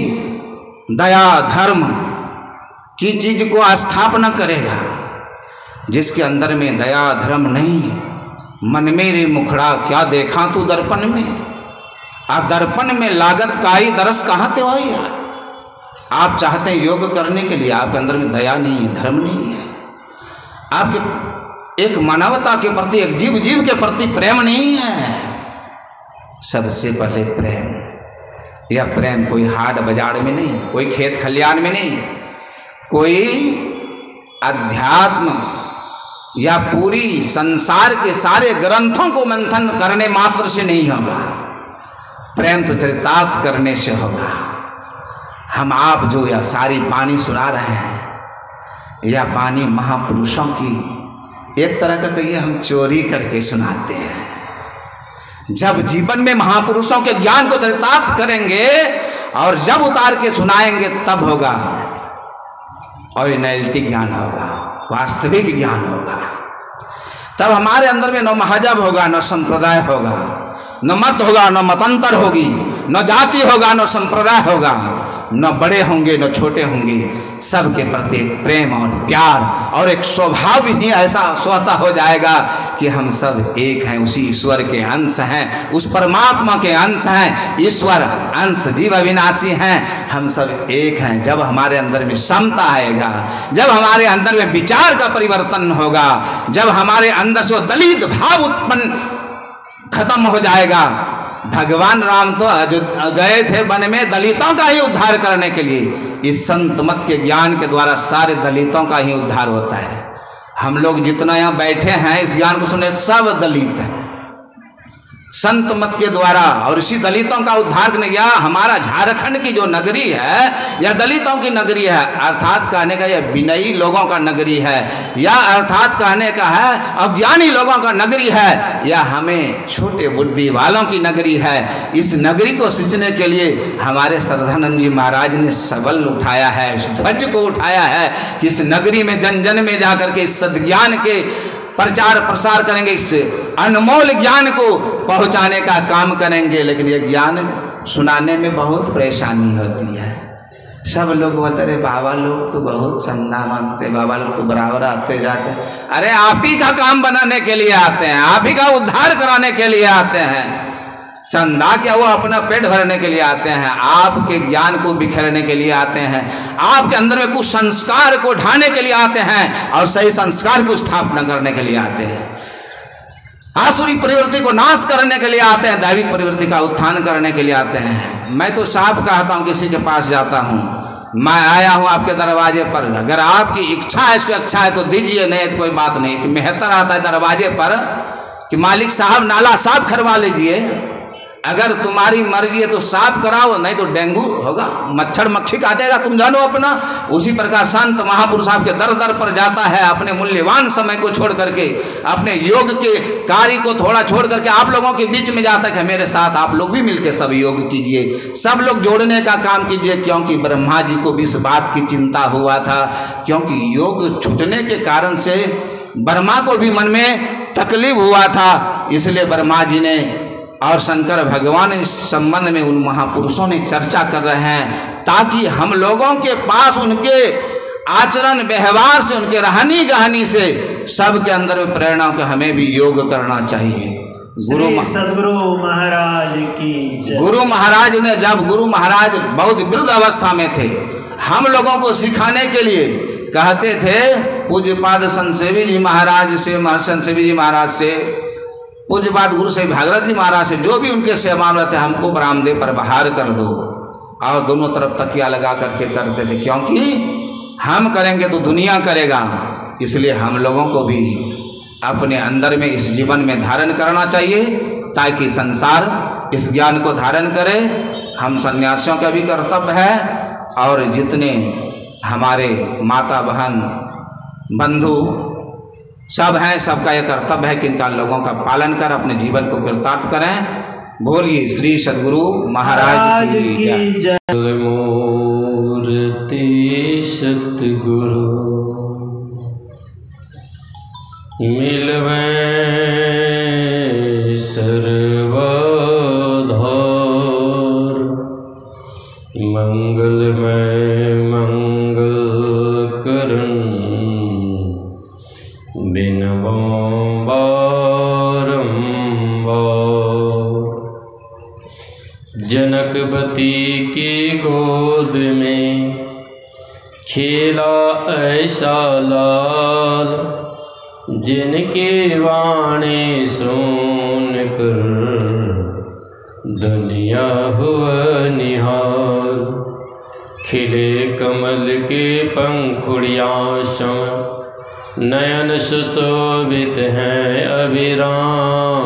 दया धर्म की चीज को स्थापना करेगा। जिसके अंदर में दया धर्म नहीं, मन मेरे मुखड़ा क्या देखा तू दर्पण में, आ दर्पण में लागत काई दरस कहाँ ते हो यार। आप चाहते हैं योग करने के लिए, आपके अंदर में दया नहीं है, धर्म नहीं है, आपके एक मानवता के प्रति, एक जीव जीव के प्रति प्रेम नहीं है। सबसे पहले प्रेम, यह प्रेम कोई हाट बाजार में नहीं, कोई खेत खलियान में नहीं, कोई अध्यात्म या पूरी संसार के सारे ग्रंथों को मंथन करने मात्र से नहीं होगा। प्रेम तो चरितार्थ करने से होगा। हम आप जो यह सारी वाणी सुना रहे हैं, यह वाणी महापुरुषों की एक तरह का कहिए हम चोरी करके सुनाते हैं। जब जीवन में महापुरुषों के ज्ञान को चरितार्थ करेंगे और जब उतार के सुनाएंगे तब होगा ओरिजिनलिटी ज्ञान होगा, वास्तविक ज्ञान होगा। तब हमारे अंदर में न महजब होगा, न संप्रदाय होगा, न मत होगा, न मतांतर होगी, न जाति होगा, न संप्रदाय होगा, न बड़े होंगे न छोटे होंगे, सबके प्रति एक प्रेम और प्यार और एक स्वभाव ही ऐसा स्वतः हो जाएगा कि हम सब एक हैं, उसी ईश्वर के अंश हैं, उस परमात्मा के अंश हैं। ईश्वर अंश जीव अविनाशी हैं, हम सब एक हैं। जब हमारे अंदर में समता आएगा, जब हमारे अंदर में विचार का परिवर्तन होगा, जब हमारे अंदर से दलित भाव उत्पन्न खत्म हो जाएगा। भगवान राम तो गए थे वन में दलितों का ही उद्धार करने के लिए। इस संत मत के ज्ञान के द्वारा सारे दलितों का ही उद्धार होता है। हम लोग जितना यहाँ बैठे हैं इस ज्ञान को सुने सब दलित हैं संत मत के द्वारा, और इसी दलितों का उद्धार करने गया। हमारा झारखंड की जो नगरी है यह दलितों की नगरी है, अर्थात कहने का यह विनयी लोगों का नगरी है, या अर्थात कहने का है अज्ञानी लोगों का नगरी है, या हमें छोटे बुद्धि वालों की नगरी है। इस नगरी को सींचने के लिए हमारे श्रद्धानंद जी महाराज ने सबल उठाया है, इस ध्वज को उठाया है कि इस नगरी में जन जन में जाकर के इस सद्ज्ञान के प्रचार प्रसार करेंगे, इस अनमोल ज्ञान को पहुंचाने का काम करेंगे। लेकिन ये ज्ञान सुनाने में बहुत परेशानी होती है। सब लोग बोलते रहे बाबा लोग तो बहुत चंदा मांगते, बाबा लोग तो बराबर आते जाते। अरे आप ही का काम बनाने के लिए आते हैं, आप ही का उद्धार कराने के लिए आते हैं। चंदा क्या, वो अपना पेट भरने के लिए आते हैं, आपके ज्ञान को बिखेरने के लिए आते हैं, आपके अंदर में कुछ संस्कार को ढाने के लिए आते हैं और सही संस्कार की स्थापना करने के लिए आते हैं। आसुरी प्रवृत्ति को नाश करने के लिए आते हैं, दैविक प्रवृत्ति का उत्थान करने के लिए आते हैं। मैं तो साफ कहता हूँ, किसी के पास जाता हूँ, मैं आया हूँ आपके दरवाजे पर, अगर आपकी इच्छा है स्वेच्छा है तो दीजिए, नहीं तो कोई बात नहीं। कि मेहतर आता है दरवाजे पर कि मालिक साहब नाला साफ करवा लीजिए, अगर तुम्हारी मर्जी है तो साफ कराओ, नहीं तो डेंगू होगा, मच्छर मक्खी काटेगा, तुम जानो अपना। उसी प्रकार संत महापुरुष आपके दर दर पर जाता है, अपने मूल्यवान समय को छोड़ करके, अपने योग के कार्य को थोड़ा छोड़ करके आप लोगों के बीच में जाता है कि मेरे साथ आप लोग भी मिलकर सब योग कीजिए, सब लोग जोड़ने का काम कीजिए। क्योंकि ब्रह्मा जी को भी इस बात की चिंता हुआ था, क्योंकि योग छूटने के कारण से ब्रह्मा को भी मन में तकलीफ हुआ था। इसलिए ब्रह्मा जी ने और शंकर भगवान इस संबंध में उन महापुरुषों ने चर्चा कर रहे हैं, ताकि हम लोगों के पास उनके आचरण व्यवहार से, उनके रहनी गहनी से सबके अंदर में प्रेरणा हो कि हमें भी योग करना चाहिए। सदगुरु महाराज की जय। गुरु महाराज ने, जब गुरु महाराज बहुत वृद्ध अवस्था में थे, हम लोगों को सिखाने के लिए कहते थे, पूज्यपाद संत सेवी जी महाराज से, संत सेवी जी महाराज से, पूज्यपाद गुरु से भागवत जी महाराज से, जो भी उनके सेवा में रहते, हमको बरामदे पर बाहर कर दो, और दोनों तरफ तकिया लगा करके करते थे, क्योंकि हम करेंगे तो दुनिया करेगा। इसलिए हम लोगों को भी अपने अंदर में इस जीवन में धारण करना चाहिए, ताकि संसार इस ज्ञान को धारण करे। हम सन्यासियों का भी कर्तव्य है, और जितने हमारे माता बहन बंधु सब हैं, सबका यह कर्तव्य है कि इनका लोगों का पालन कर अपने जीवन को कृतार्थ करें। बोलिए श्री सद्गुरु महाराज की जय। मूर्ति सतगुरु मिलवे सर्वाधार, मंगलमय मंगल करन बिनवो बारंबार। जनकवती की गोद में खेला ऐसा लाल, जिनके वाणी सुन कर दुनिया हुआ निहाल। खिले कमल के पंखुड़ियाँ सम, नयन सुशोभित हैं अभिराम।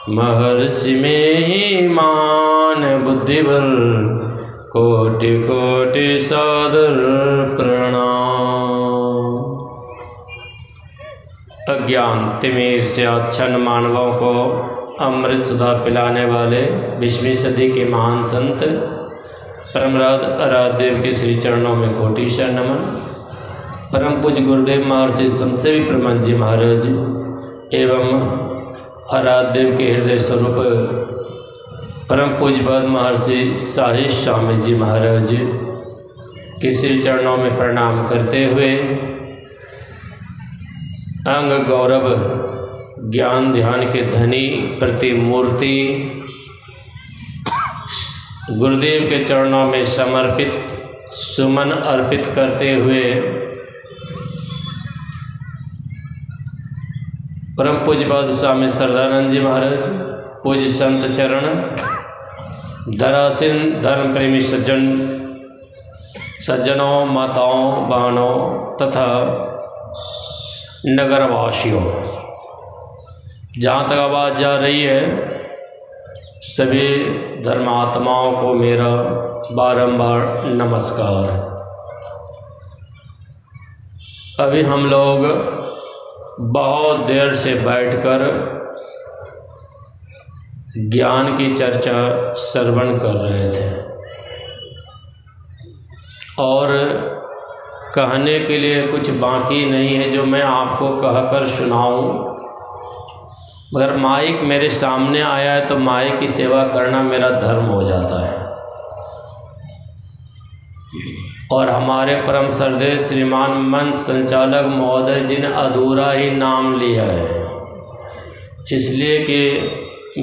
महर्षि में ही मान बुद्धिवर, कोटि कोटि सादर प्रणाम। अज्ञान तिमिर से आच्छन्न मानवों को अमृत सुधा पिलाने वाले 20वीं सदी के महान संत परमराज आराध्यदेव के श्री चरणों में कोटि शरण नमन। परम पूज्य गुरुदेव महर्षि संत सेवी प्रमथ जी महाराज एवं आराध्यदेव के हृदय स्वरूप परम पूज्यपाद महर्षि साहिब स्वामी जी महाराज के श्री चरणों में प्रणाम करते हुए अंग गौरव ज्ञान ध्यान के धनी प्रतिमूर्ति गुरुदेव के चरणों में समर्पित सुमन अर्पित करते हुए परम पूज्यपाद स्वामी श्रद्धानंद जी महाराज, पूज्य संत चरण, दरासीन धर्म प्रेमी सज्जनों, माताओं, बहनों तथा नगरवासियों, जहाँ तक आवाज़ जा रही है सभी धर्मात्माओं को मेरा बारंबार नमस्कार। अभी हम लोग बहुत देर से बैठकर ज्ञान की चर्चा श्रवण कर रहे थे और कहने के लिए कुछ बाकी नहीं है जो मैं आपको कहकर सुनाऊं, मगर माइक मेरे सामने आया है तो माइक की सेवा करना मेरा धर्म हो जाता है। और हमारे परम श्रद्धेय श्रीमान मंच संचालक महोदय जी ने अधूरा ही नाम लिया है, इसलिए कि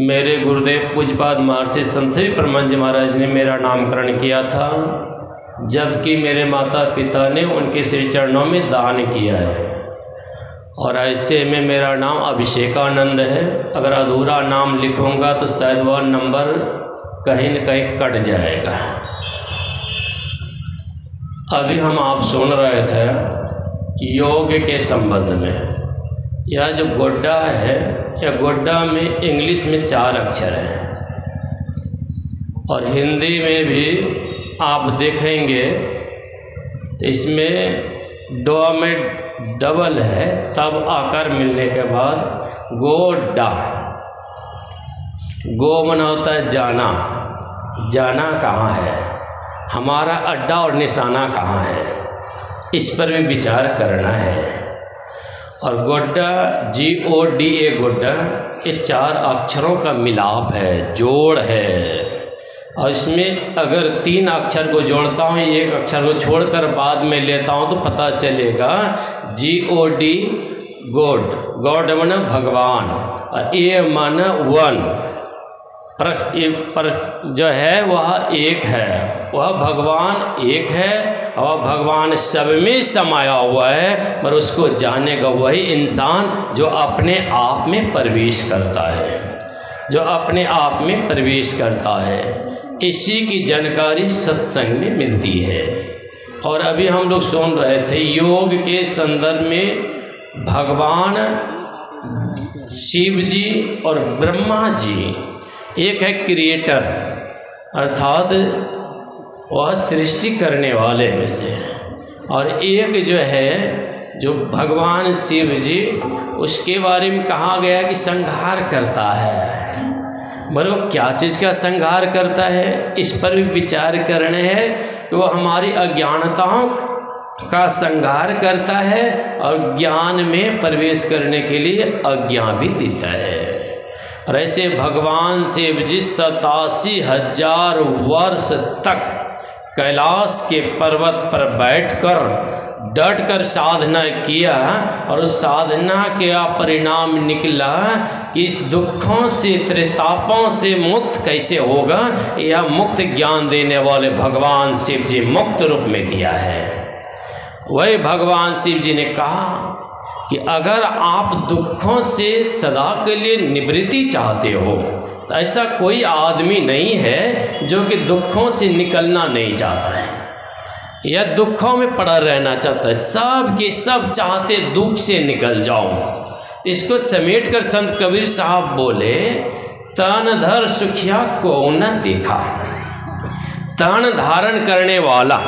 मेरे गुरुदेव पूज्यपाद महर्षि संत सेवी प्रमथ जी महाराज ने मेरा नामकरण किया था, जबकि मेरे माता पिता ने उनके श्री चरणों में दान किया है। और ऐसे में मेरा नाम अभिषेकानंद है। अगर अधूरा नाम लिखूँगा तो शायद वह नंबर कहीं न कहीं कट जाएगा। अभी हम आप सुन रहे थे योग के संबंध में। यह जो गोड्डा है, यह गोड्डा में इंग्लिश में 4 अक्षर हैं और हिंदी में भी आप देखेंगे तो इसमें ड में डबल है, तब आकर मिलने के बाद गोड्डा। गो मना होता है जाना, जाना कहाँ है, हमारा अड्डा और निशाना कहाँ है, इस पर भी विचार करना है। और गोड्डा GODA गोड्डा, ये 4 अक्षरों का मिलाप है, जोड़ है। और इसमें अगर 3 अक्षर को जोड़ता हूँ, 1 अक्षर को छोड़कर बाद में लेता हूँ तो पता चलेगा GOD गॉड, गॉड माना भगवान और ए माना 1। पर जो है वह एक है, वह भगवान एक है और भगवान सब में समाया हुआ है, पर उसको जानेगा वही इंसान जो अपने आप में प्रवेश करता है, जो अपने आप में प्रवेश करता है। इसी की जानकारी सत्संग में मिलती है। और अभी हम लोग सुन रहे थे योग के संदर्भ में भगवान शिव जी और ब्रह्मा जी, एक है क्रिएटर अर्थात वह सृष्टि करने वाले में से, और एक जो है जो भगवान शिव जी, उसके बारे में कहा गया कि संहार करता है। मगर क्या चीज़ का संहार करता है, इस पर भी विचार करने हैं कि वो हमारी अज्ञानताओं का संहार करता है और ज्ञान में प्रवेश करने के लिए आज्ञा भी देता है। और ऐसे भगवान शिव जी 87,000 वर्ष तक कैलाश के पर्वत पर बैठकर डटकर साधना किया और उस साधना के परिणाम निकला कि इस दुखों से, त्रितापों से मुक्त कैसे होगा, यह मुक्त ज्ञान देने वाले भगवान शिव जी मुक्त रूप में दिया है। वही भगवान शिव जी ने कहा कि अगर आप दुखों से सदा के लिए निवृत्ति चाहते हो तो ऐसा कोई आदमी नहीं है जो कि दुखों से निकलना नहीं चाहता है या दुखों में पड़ा रहना चाहता है। सब के सब चाहते दुख से निकल जाऊं। इसको समेट कर संत कबीर साहब बोले, तन धर सुखिया को न देखा। तन धारण करने वाला,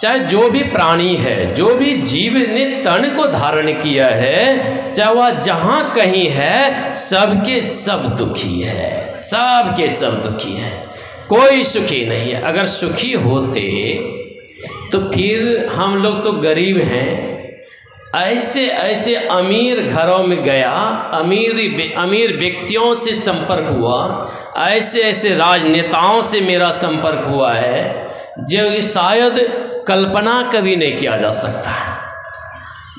चाहे जो भी प्राणी है, जो भी जीव ने तन को धारण किया है, चाहे वह जहाँ कहीं है, सबके सब दुखी है, सबके सब दुखी है, कोई सुखी नहीं है। अगर सुखी होते तो फिर हम लोग तो गरीब हैं। ऐसे ऐसे अमीर घरों में गया, अमीर व्यक्तियों से संपर्क हुआ, ऐसे ऐसे राजनेताओं से मेरा संपर्क हुआ है जो शायद कल्पना कभी नहीं किया जा सकता।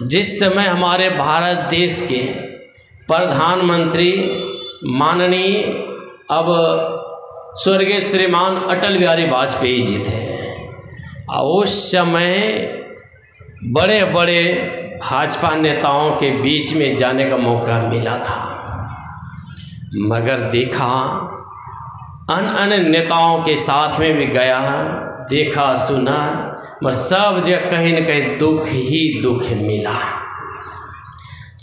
जिस समय हमारे भारत देश के प्रधानमंत्री माननीय अब स्वर्गीय श्रीमान अटल बिहारी वाजपेयी जी थे, उस समय बड़े बड़े भाजपा नेताओं के बीच में जाने का मौका मिला था, मगर देखा अन्य नेताओं के साथ में भी गया, देखा सुना, मगर सब जगह कहीं न कहीं दुख ही दुख मिला।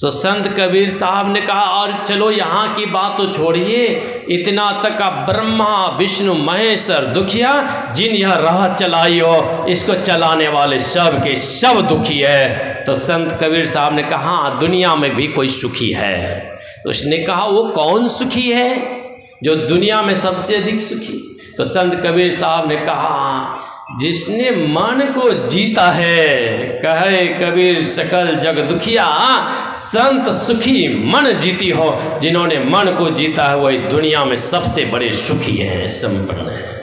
तो संत कबीर साहब ने कहा, और चलो यहाँ की बात तो छोड़िए, इतना तक का ब्रह्मा विष्णु महेश्वर दुखिया, जिन यह राह चलाई हो, इसको चलाने वाले सब के सब दुखी है। तो संत कबीर साहब ने कहा, दुनिया में भी कोई सुखी है। तो उसने कहा, वो कौन सुखी है जो दुनिया में सबसे अधिक सुखी? तो संत कबीर साहब ने कहा, जिसने मन को जीता है, कहे कबीर सकल जग दुखिया, संत सुखी मन जीती हो। जिन्होंने मन को जीता है वही दुनिया में सबसे बड़े सुखी हैं, संपन्न हैं।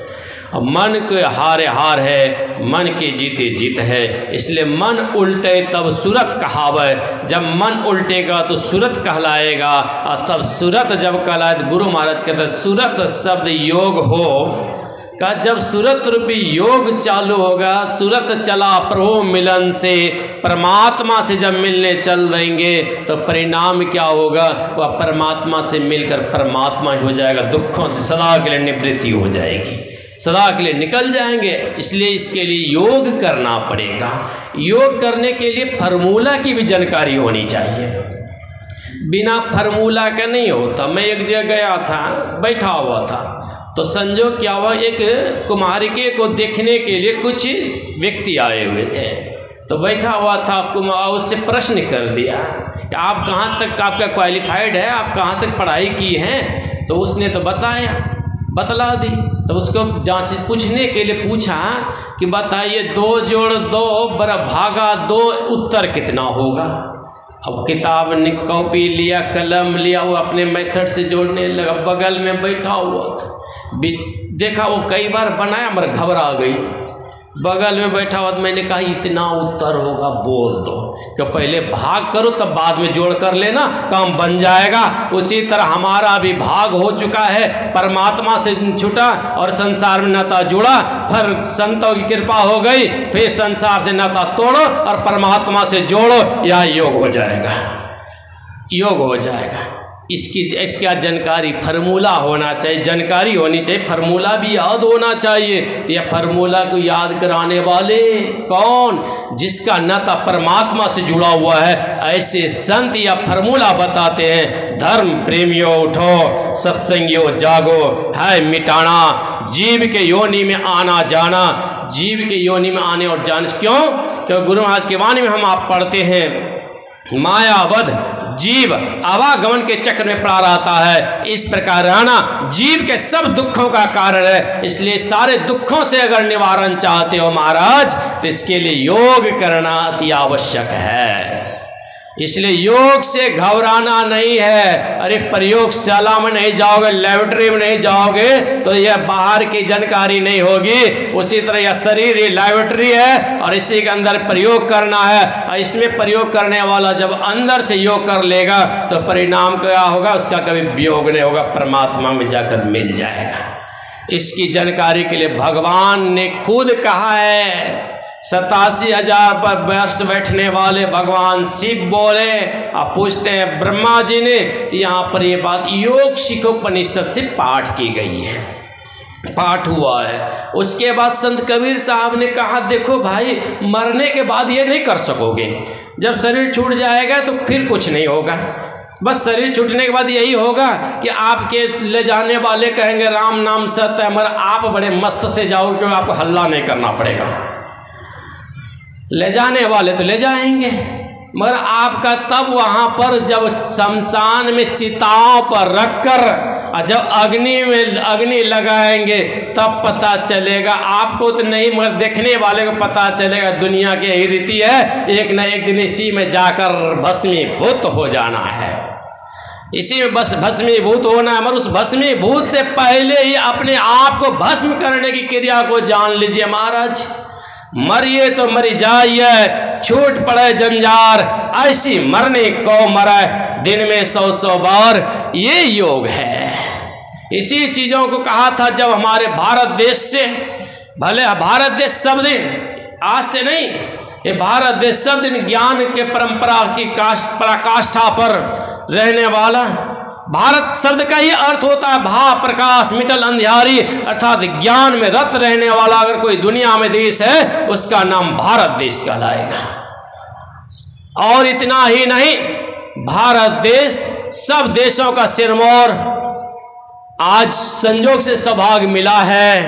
और मन के हारे हार है, मन के जीते जीत है। इसलिए मन उल्टे तब सूरत कहावे, जब मन उल्टेगा तो सूरत कहलाएगा, और तब सूरत जब कहलाए तो गुरु महाराज कहते हैं, सूरत शब्द योग हो का जब सूरत रूपी योग चालू होगा, सूरत चला प्रभु मिलन से, परमात्मा से जब मिलने चल देंगे तो परिणाम क्या होगा, वह परमात्मा से मिलकर परमात्मा ही हो जाएगा। दुखों से सदा के लिए निवृत्ति हो जाएगी, सदा के लिए निकल जाएंगे। इसलिए इसके लिए योग करना पड़ेगा। योग करने के लिए फार्मूला की भी जानकारी होनी चाहिए, बिना फार्मूला का नहीं होता। मैं एक जगह गया था, बैठा हुआ था, तो संजोग क्या हुआ, एक कुमारिके को देखने के लिए कुछ व्यक्ति आए हुए थे। तो बैठा हुआ था, उससे प्रश्न कर दिया कि आप कहाँ तक आपका क्वालिफाइड है, आप कहाँ तक पढ़ाई की हैं? तो उसने तो बतला दी। तो उसको जांच पूछने के लिए पूछा कि बताइए 2 जोड़ 2 बड़ा भागा 2 उत्तर कितना होगा। अब किताब ने कॉपी लिया, कलम लिया, वो अपने मेथड से जोड़ने लगा। बगल में बैठा हुआ था, देखा वो कई बार बनाया, मगर घबरा गई। बगल में बैठा हुआ, मैंने कहा इतना उत्तर होगा बोल दो, कि पहले भाग करो तब बाद में जोड़ कर लेना, काम बन जाएगा। उसी तरह हमारा भी भाग हो चुका है, परमात्मा से छूटा और संसार में नाता जुड़ा, फिर संतों की कृपा हो गई, फिर संसार से नाता तोड़ो और परमात्मा से जोड़ो, यह योग हो जाएगा, योग हो जाएगा। इसकी जानकारी फार्मूला होना चाहिए, जानकारी होनी चाहिए, फार्मूला भी याद होना चाहिए। तो यह फार्मूला को याद कराने वाले कौन? जिसका नाता परमात्मा से जुड़ा हुआ है, ऐसे संत यह फार्मूला बताते हैं। धर्म प्रेमियों उठो, सत्संगियों जागो, है मिटाना जीव के योनि में आना जाना। जीव के योनि में आने और जाने क्यों? क्योंकि गुरु महाराज की वाणी में हम आप पढ़ते हैं, मायावध जीव आवागमन के चक्र में पड़ा रहता है, इस प्रकार रहना जीव के सब दुखों का कारण है। इसलिए सारे दुखों से अगर निवारण चाहते हो महाराज, तो इसके लिए योग करना अति आवश्यक है। इसलिए योग से घबराना नहीं है। अरे प्रयोगशाला में नहीं जाओगे, लेबोरेटरी में नहीं जाओगे तो यह बाहर की जानकारी नहीं होगी। उसी तरह यह शरीर ये लेबोरेटरी है और इसी के अंदर प्रयोग करना है। और इसमें प्रयोग करने वाला जब अंदर से योग कर लेगा तो परिणाम क्या होगा, उसका कभी वियोग नहीं होगा, परमात्मा में जाकर मिल जाएगा। इसकी जानकारी के लिए भगवान ने खुद कहा है। 87,000 पर वर्ष बैठने वाले भगवान शिव बोले, आप पूछते हैं ब्रह्मा जी ने, तो यहाँ पर ये बात योग शिखोपनिषद से पाठ की गई है, पाठ हुआ है। उसके बाद संत कबीर साहब ने कहा, देखो भाई, मरने के बाद ये नहीं कर सकोगे, जब शरीर छूट जाएगा तो फिर कुछ नहीं होगा। बस शरीर छूटने के बाद यही होगा कि आपके ले जाने वाले कहेंगे राम नाम सत्य है, मगर आप बड़े मस्त से जाओगे क्योंकि आपको हल्ला नहीं करना पड़ेगा। ले जाने वाले तो ले जाएंगे, मगर आपका तब वहाँ पर जब शमशान में चिताओं पर रखकर और जब अग्नि लगाएंगे तब पता चलेगा। आपको तो नहीं, मगर देखने वाले को पता चलेगा। दुनिया की यही रीति है, एक न एक दिन इसी में जाकर भस्मीभूत हो जाना है, इसी में बस भस्मीभूत होना है। मगर उस भस्मीभूत से पहले ही अपने आप को भस्म करने की क्रिया को जान लीजिए महाराज। मरिए तो मरी जाइए, छूट पड़े जंजार, ऐसी मरने को मरे, दिन में 100 बार, ये योग है। इसी चीज़ों को कहा था जब हमारे भारत देश से, भले भारत देश सब दिन, आज से नहीं, ये भारत देश सब दिन ज्ञान के परंपरा की पराकाष्ठा पर रहने वाला। भारत शब्द का ही अर्थ होता है भा प्रकाश मिटल अंधियारी, अर्थात ज्ञान में रत रहने वाला अगर कोई दुनिया में देश है उसका नाम भारत देश कहलाएगा। और इतना ही नहीं, भारत देश सब देशों का सिरमौर। आज संजोग से सौभाग्य मिला है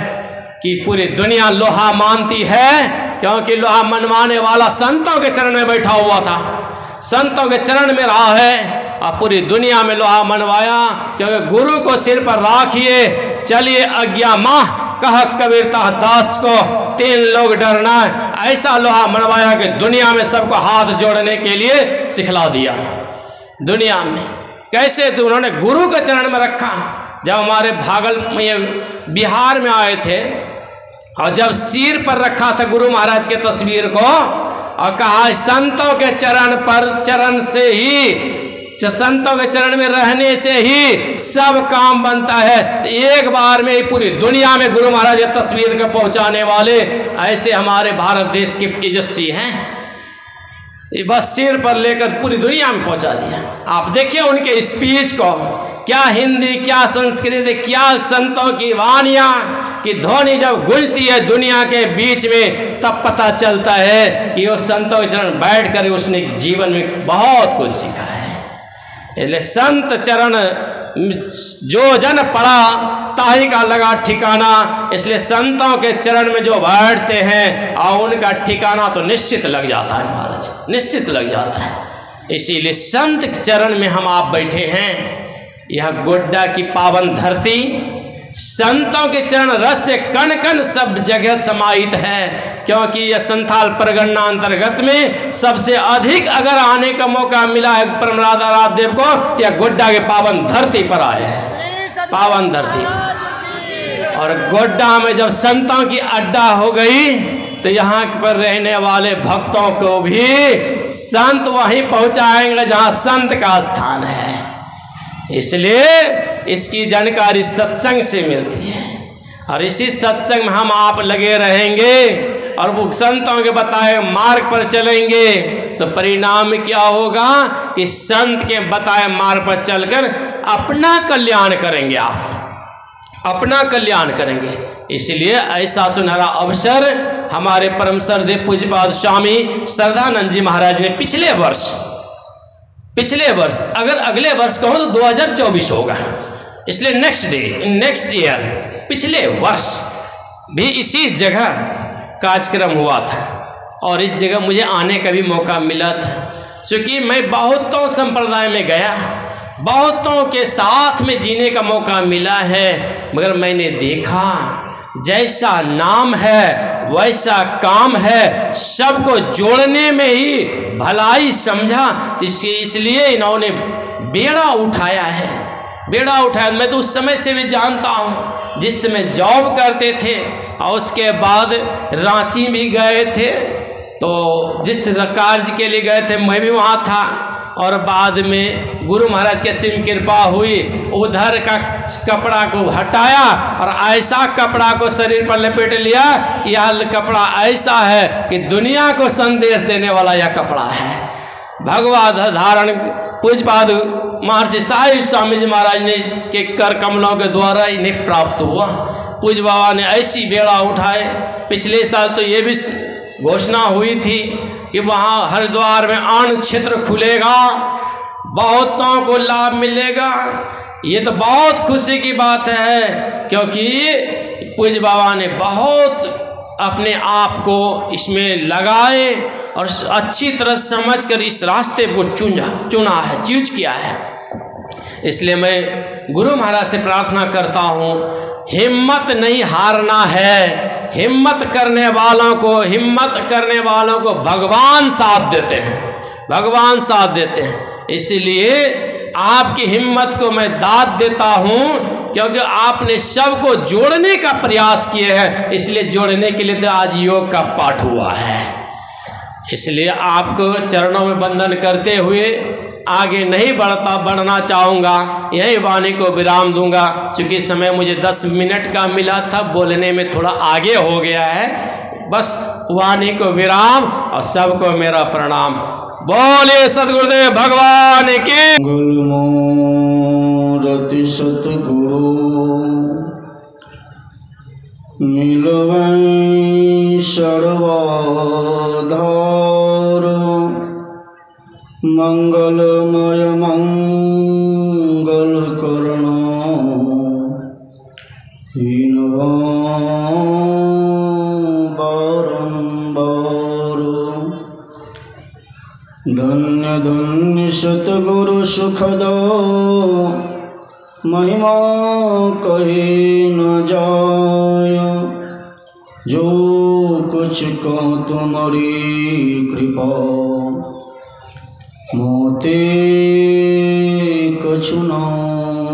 कि पूरी दुनिया लोहा मानती है, क्योंकि लोहा मनवाने वाला संतों के चरण में बैठा हुआ था, संतों के चरण में रहा है और पूरी दुनिया में लोहा मनवाया। क्योंकि गुरु को सिर पर राखिए, चलिए आज्ञा माह, कह कबीरता दास को 3 लोग डरना, ऐसा लोहा मनवाया कि दुनिया में सबको हाथ जोड़ने के लिए सिखला दिया। दुनिया में कैसे, तो उन्होंने गुरु के चरण में रखा। जब हमारे बिहार में आए थे और जब सिर पर रखा था गुरु महाराज के तस्वीर को और कहा संतों के चरण से ही, संतों के चरण में रहने से ही सब काम बनता है। तो एक बार में ही पूरी दुनिया में गुरु महाराज की तस्वीर को पहुंचाने वाले ऐसे हमारे भारत देश के तेजस्वी हैं। बस सिर पर लेकर पूरी दुनिया में पहुंचा दिया। आप देखिए उनके स्पीच को, क्या हिंदी, क्या संस्कृत, क्या संतों की वाणियाँ की ध्वनि जब गूंजती है दुनिया के बीच में, तब पता चलता है कि वो संतों के चरण बैठ कर उसने जीवन में बहुत कुछ सीखा है। इसलिए संत चरण जो जन पड़ा ताही का लगा ठिकाना। इसलिए संतों के चरण में जो बैठते हैं और उनका ठिकाना तो निश्चित लग जाता है महाराज, निश्चित लग जाता है। इसीलिए संत के चरण में हम आप बैठे हैं। यह गोड्डा की पावन धरती संतों के चरण रस से कण कण सब जगह समाहित है। क्योंकि यह संथाल परगना अंतर्गत में सबसे अधिक अगर आने का मौका मिला है परम राधा राधदेव को, यह गोड्डा के पावन धरती पर आए हैं, पावन धरती पर। और गोड्डा में जब संतों की अड्डा हो गई तो यहाँ पर रहने वाले भक्तों को भी संत वहीं पहुँचाएंगे जहाँ संत का स्थान है। इसलिए इसकी जानकारी सत्संग से मिलती है और इसी सत्संग में हम आप लगे रहेंगे और वो संतों के बताए मार्ग पर चलेंगे तो परिणाम क्या होगा कि संत के बताए मार्ग पर चलकर अपना कल्याण करेंगे, आप अपना कल्याण करेंगे। इसलिए ऐसा सुनहरा अवसर हमारे परम श्रद्धेय पूज्यपाद स्वामी श्रद्धानंद जी महाराज ने पिछले वर्ष अगर अगले वर्ष कहूँ तो 2024 होगा, इसलिए नेक्स्ट ईयर पिछले वर्ष भी इसी जगह कार्यक्रम हुआ था और इस जगह मुझे आने का भी मौका मिला था। क्योंकि मैं बहुतों संप्रदाय में गया, बहुतों के साथ में जीने का मौका मिला है, मगर मैंने देखा जैसा नाम है वैसा काम है, सबको जोड़ने में ही भलाई समझा। इसलिए इन्होंने बेड़ा उठाया है, बेड़ा उठाया। मैं तो उस समय से भी जानता हूँ, जिस समय जॉब करते थे और उसके बाद रांची भी गए थे, तो जिस कार्य के लिए गए थे मैं भी वहाँ था। और बाद में गुरु महाराज की असीम कृपा हुई, उधर का कपड़ा को हटाया और ऐसा कपड़ा को शरीर पर लपेट लिया कि यह कपड़ा ऐसा है कि दुनिया को संदेश देने वाला यह कपड़ा है। भगवद धारण पूज्यपाद महर्षि साहिब स्वामी जी महाराज ने के कर कमलों के द्वारा इन्हें प्राप्त हुआ। पूज्य बाबा ने ऐसी बेड़ा उठाए। पिछले साल तो ये भी घोषणा हुई थी कि वहाँ हरिद्वार में अन्न क्षेत्र खुलेगा, बहुतों को लाभ मिलेगा। ये तो बहुत खुशी की बात है, क्योंकि पूज्य बाबा ने बहुत अपने आप को इसमें लगाए और अच्छी तरह समझकर इस रास्ते को चुना है, चूज किया है। इसलिए मैं गुरु महाराज से प्रार्थना करता हूँ, हिम्मत नहीं हारना है। हिम्मत करने वालों को भगवान साथ देते हैं, भगवान साथ देते हैं। इसलिए आपकी हिम्मत को मैं दाद देता हूँ, क्योंकि आपने सबको जोड़ने का प्रयास किए हैं। इसलिए जोड़ने के लिए तो आज योग का पाठ हुआ है। इसलिए आपको चरणों में वंदन करते हुए आगे नहीं बढ़ना चाहूँगा, यही वाणी को विराम दूंगा। चूँकि समय मुझे 10 मिनट का मिला था, बोलने में थोड़ा आगे हो गया है। बस वाणी को विराम और सबको मेरा प्रणाम। बोले सतगुरुदेव भगवान की। गुरुमूर्ति सतगुरु मिलवै सर्वाधार, मंगलमय मंगल करण हीनवा बारंबार। धन्य धन्य सतगुरु सुखद महिमा कही न जाय, जो कुछ को तुम्हारी कृपा मोते कछु न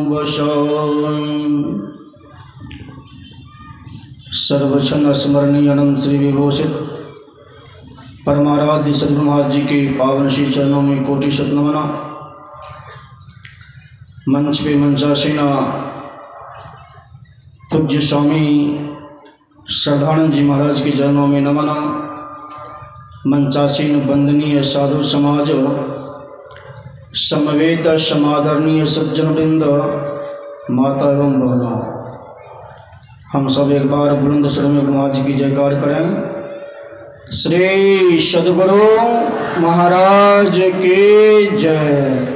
बसाई। सर्वक्षण स्मरणीय अनंत श्री विभूषित परमाराध्य सद्गुरु महाराज जी के पावन श्री चरणों में कोटि शत नमना। मंच पे मंचासीना पूज्य स्वामी श्रद्धानंद जी महाराज के चरणों में नमना। मंचासीन वंदनीय साधु समाज, समवेत समादरणीय सज्जन वृंद, माता एवं बहनों, हम सब एक बार बुलंद स्वर में गुरु महाराज की जयकार करें। श्री सद्गुरु महाराज की जय।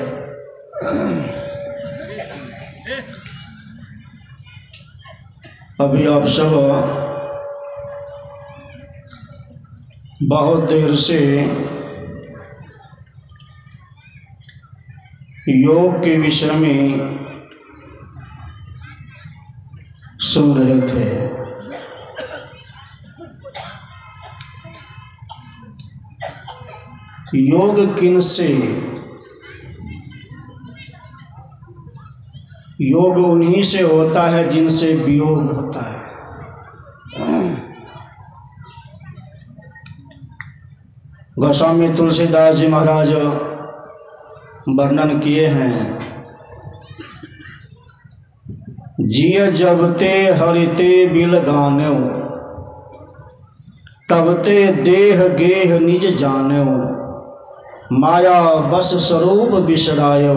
अभी आप सब बहुत देर से योग के विषय में सुन रहे थे। योग किन से? योग उन्हीं से होता है जिनसे वियोग होता है। गोस्वामी तुलसीदास जी महाराज वर्णन किए हैं, जिय जबते हरिते बिल गान्यो, तबते देह गेह निज जान्यो, माया बस स्वरूप बिसरायो,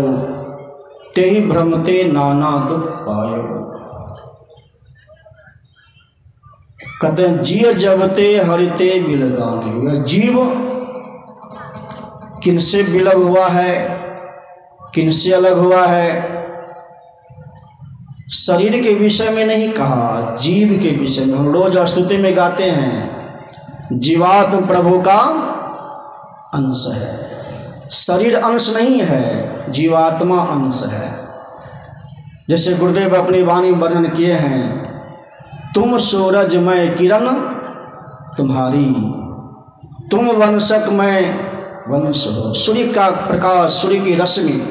तेहि भ्रमते नाना दुख पायो। कहते हैं जिय जबते हरिते बिल गान्यो, यह जीव किनसे बिलग हुआ है, किनसे अलग हुआ है? शरीर के विषय में नहीं कहा, जीव के विषय में। हम रोज स्तुति में गाते हैं, जीवात्म प्रभु का अंश है। शरीर अंश नहीं है, जीवात्मा अंश है। जैसे गुरुदेव अपनी वाणी में वर्णन किए हैं, तुम सूरज मैं किरण तुम्हारी, तुम वंशक मैं वंश हो। सूर्य का प्रकाश, सूर्य की रश्मि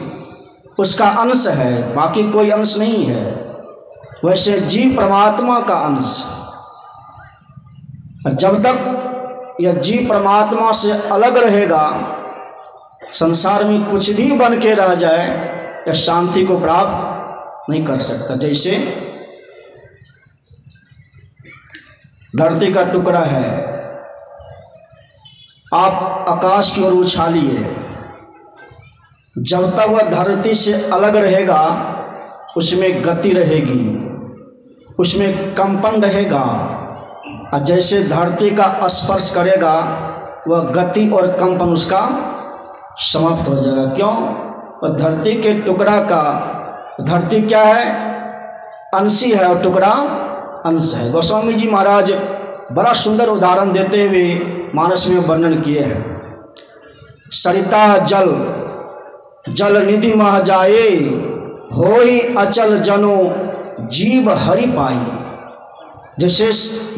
उसका अंश है, बाकी कोई अंश नहीं है। वैसे जीव परमात्मा का अंश। जब तक यह जीव परमात्मा से अलग रहेगा, संसार में कुछ भी बन के रह जाए, यह शांति को प्राप्त नहीं कर सकता। जैसे धरती का टुकड़ा है, आप आकाश की ओर उछालिए, जब तक वह धरती से अलग रहेगा उसमें गति रहेगी, उसमें कंपन रहेगा, और जैसे धरती का स्पर्श करेगा वह गति और कंपन उसका समाप्त हो जाएगा। क्यों? वह धरती के टुकड़ा का, धरती क्या है? अंशी है और टुकड़ा अंश है। गोस्वामी जी महाराज बड़ा सुंदर उदाहरण देते हुए मानस में वर्णन किए हैं। सरिता जल, जल निधि मह जाए, होई अचल जनो जीव हरि पाई। जैसे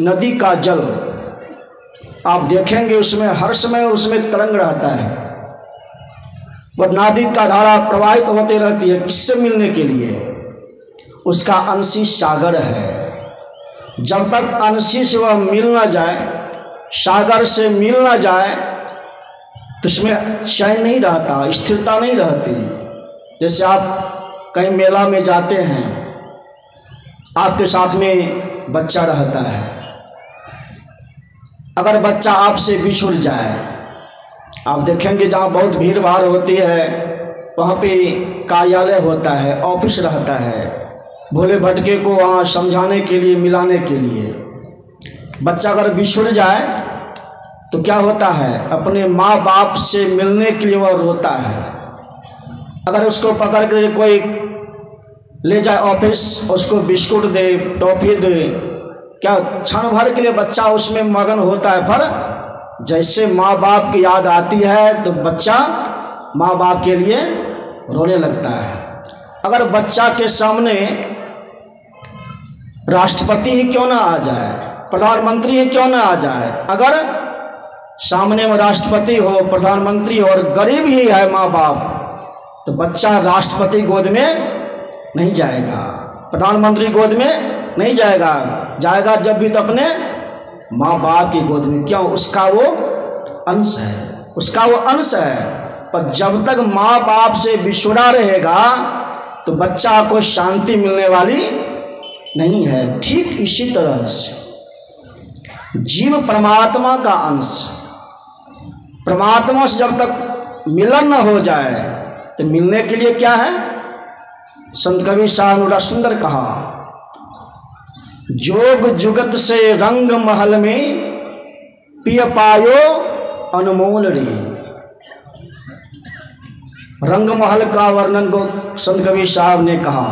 नदी का जल आप देखेंगे उसमें हर समय उसमें तरंग रहता है, वह नदी का धारा प्रवाहित होती रहती है। किससे मिलने के लिए? उसका अंशी सागर है। जब तक अंशी से वह मिल ना जाए, सागर से मिल ना जाए, तो उसमें चैन नहीं रहता, स्थिरता नहीं रहती। जैसे आप कहीं मेला में जाते हैं, आपके साथ में बच्चा रहता है, अगर बच्चा आपसे बिछुड़ जाए, आप देखेंगे जहाँ बहुत भीड़ भाड़ होती है वहाँ पे कार्यालय होता है, ऑफिस रहता है, भोले भटके को वहाँ समझाने के लिए, मिलाने के लिए। बच्चा अगर बिछुड़ जाए तो क्या होता है? अपने माँ बाप से मिलने के लिए वह रोता है। अगर उसको पकड़ कर कोई ले जाए ऑफिस, उसको बिस्कुट दे, टॉफी दे, क्या क्षण भर के लिए बच्चा उसमें मगन होता है, पर जैसे माँ बाप की याद आती है तो बच्चा माँ बाप के लिए रोने लगता है। अगर बच्चा के सामने राष्ट्रपति ही क्यों ना आ जाए, प्रधानमंत्री ही क्यों ना आ जाए, अगर सामने में राष्ट्रपति हो, प्रधानमंत्री हो और गरीब ही है माँ बाप, तो बच्चा राष्ट्रपति गोद में नहीं जाएगा, प्रधानमंत्री गोद में नहीं जाएगा, जाएगा जब भी तो अपने माँ बाप की गोद में। क्यों? उसका वो अंश है, उसका वो अंश है। पर जब तक माँ बाप से बिछुड़ा रहेगा तो बच्चा को शांति मिलने वाली नहीं है। ठीक इसी तरह से जीव परमात्मा का अंश, परमात्मा से जब तक मिलन न हो जाए तो मिलने के लिए क्या है? संत कबीर साहब ने बड़ा सुंदर कहा, जोग जुगत से रंग महल में पिय पायो अनमोल रे। रंग महल का वर्णन को संत कबीर साहब ने कहा,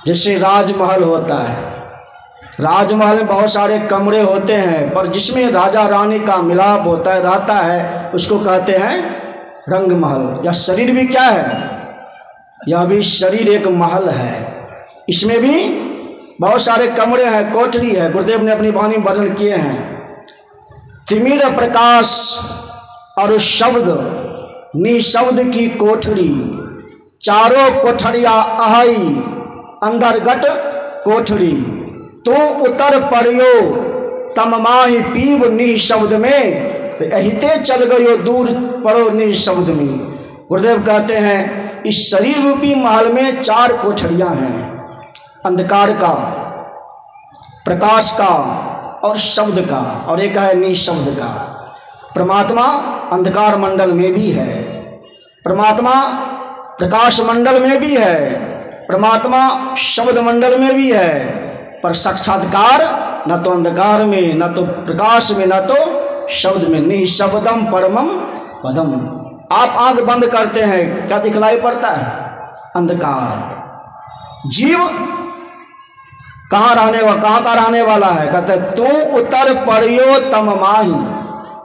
जैसे राजमहल होता है, राजमहल में बहुत सारे कमरे होते हैं, पर जिसमें राजा रानी का मिलाप होता है, रहता है, उसको कहते हैं रंग महल। यह शरीर भी क्या है? यह भी शरीर एक महल है। इसमें भी बहुत सारे कमरे हैं, कोठरी है। गुरुदेव ने अपनी वाणी में वर्णन किए हैं, तिमिर प्रकाश और शब्द निशब्द की कोठरी, चारों कोठरिया अहई अंतर्गत कोठरी, तो उतर पड़ियो तममाही पीव निशब्द में, अहिते चल गयो दूर पड़ो निशब्द में। गुरुदेव कहते हैं इस शरीर रूपी महल में 4 कोठरियां हैं, अंधकार का, प्रकाश का और शब्द का, और एक है निशब्द का। परमात्मा अंधकार मंडल में भी है, परमात्मा प्रकाश मंडल में भी है, परमात्मा शब्द मंडल में भी है, पर साक्षात्कार न तो अंधकार में, न तो प्रकाश में, न तो शब्द में। निशब्दम परमम पदम। आप आंख बंद करते हैं, क्या दिखलाई पड़ता है? अंधकार। जीव कहाँ का रहने वाला है? कहते तू उतर पड़ियो तम माही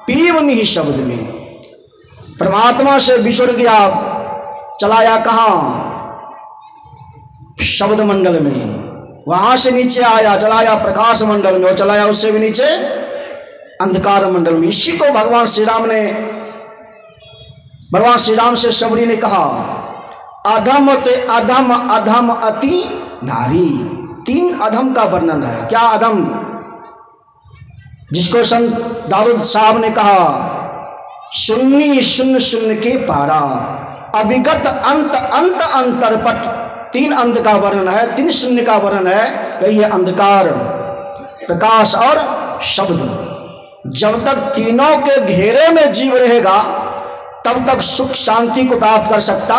पीव नहीं शब्द में। परमात्मा से बिछुड़ गया, चलाया कहाँ? शब्द मंडल में। वहां से नीचे आया, चलाया प्रकाश मंडल में, और चलाया उससे भी नीचे अंधकार मंडल में। इसी को भगवान श्री राम से शबरी ने कहा, अधम ते अधम अधम अति नारी। 3 अधम का वर्णन है। क्या अधम? जिसको संत दाऊद साहब ने कहा, शून्य शून्य शून्य के पारा, अभिगत अंत अंत अंतरपट। 3 अंत का वर्णन है, 3 शून्य का वर्णन है। यही है अंधकार, प्रकाश और शब्द। जब तक तीनों के घेरे में जीव रहेगा तब तक सुख शांति को प्राप्त कर सकता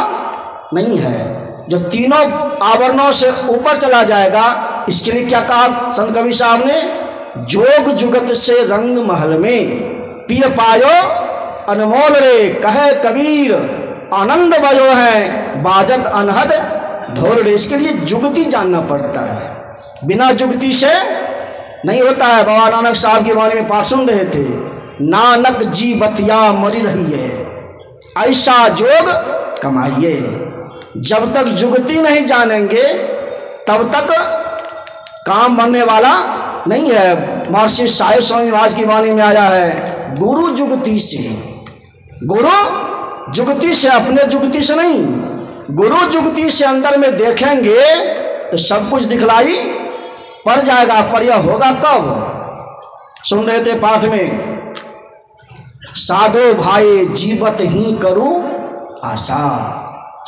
नहीं है। जो तीनों आवरणों से ऊपर चला जाएगा, इसके लिए क्या कहा संत कबीर साहब ने? जोग जुगत से रंग महल में पिय पायो अनमोल रे, कहे कबीर आनंद भयो है बाजत अनहद ढोल रे। इसके लिए जुगती जानना पड़ता है, बिना जुगती से नहीं होता है। बाबा नानक साहब की वाणी में पाठ सुन रहे थे, नानक जी बतिया मरी रही है, ऐसा जोग कमाइए। जब तक जुगती नहीं जानेंगे तब तक काम बनने वाला नहीं है। महर्षि साहिब स्वामी महाराज की वाणी में आया है, गुरु जुगती से, गुरु जुगती से, अपने जुगती से नहीं। गुरु जुगती से अंदर में देखेंगे तो सब कुछ दिखलाई पड़ जाएगा। पर यह होगा कब? सुन रहे थे पाठ में, साधो भाई जीवत ही करूं आशा।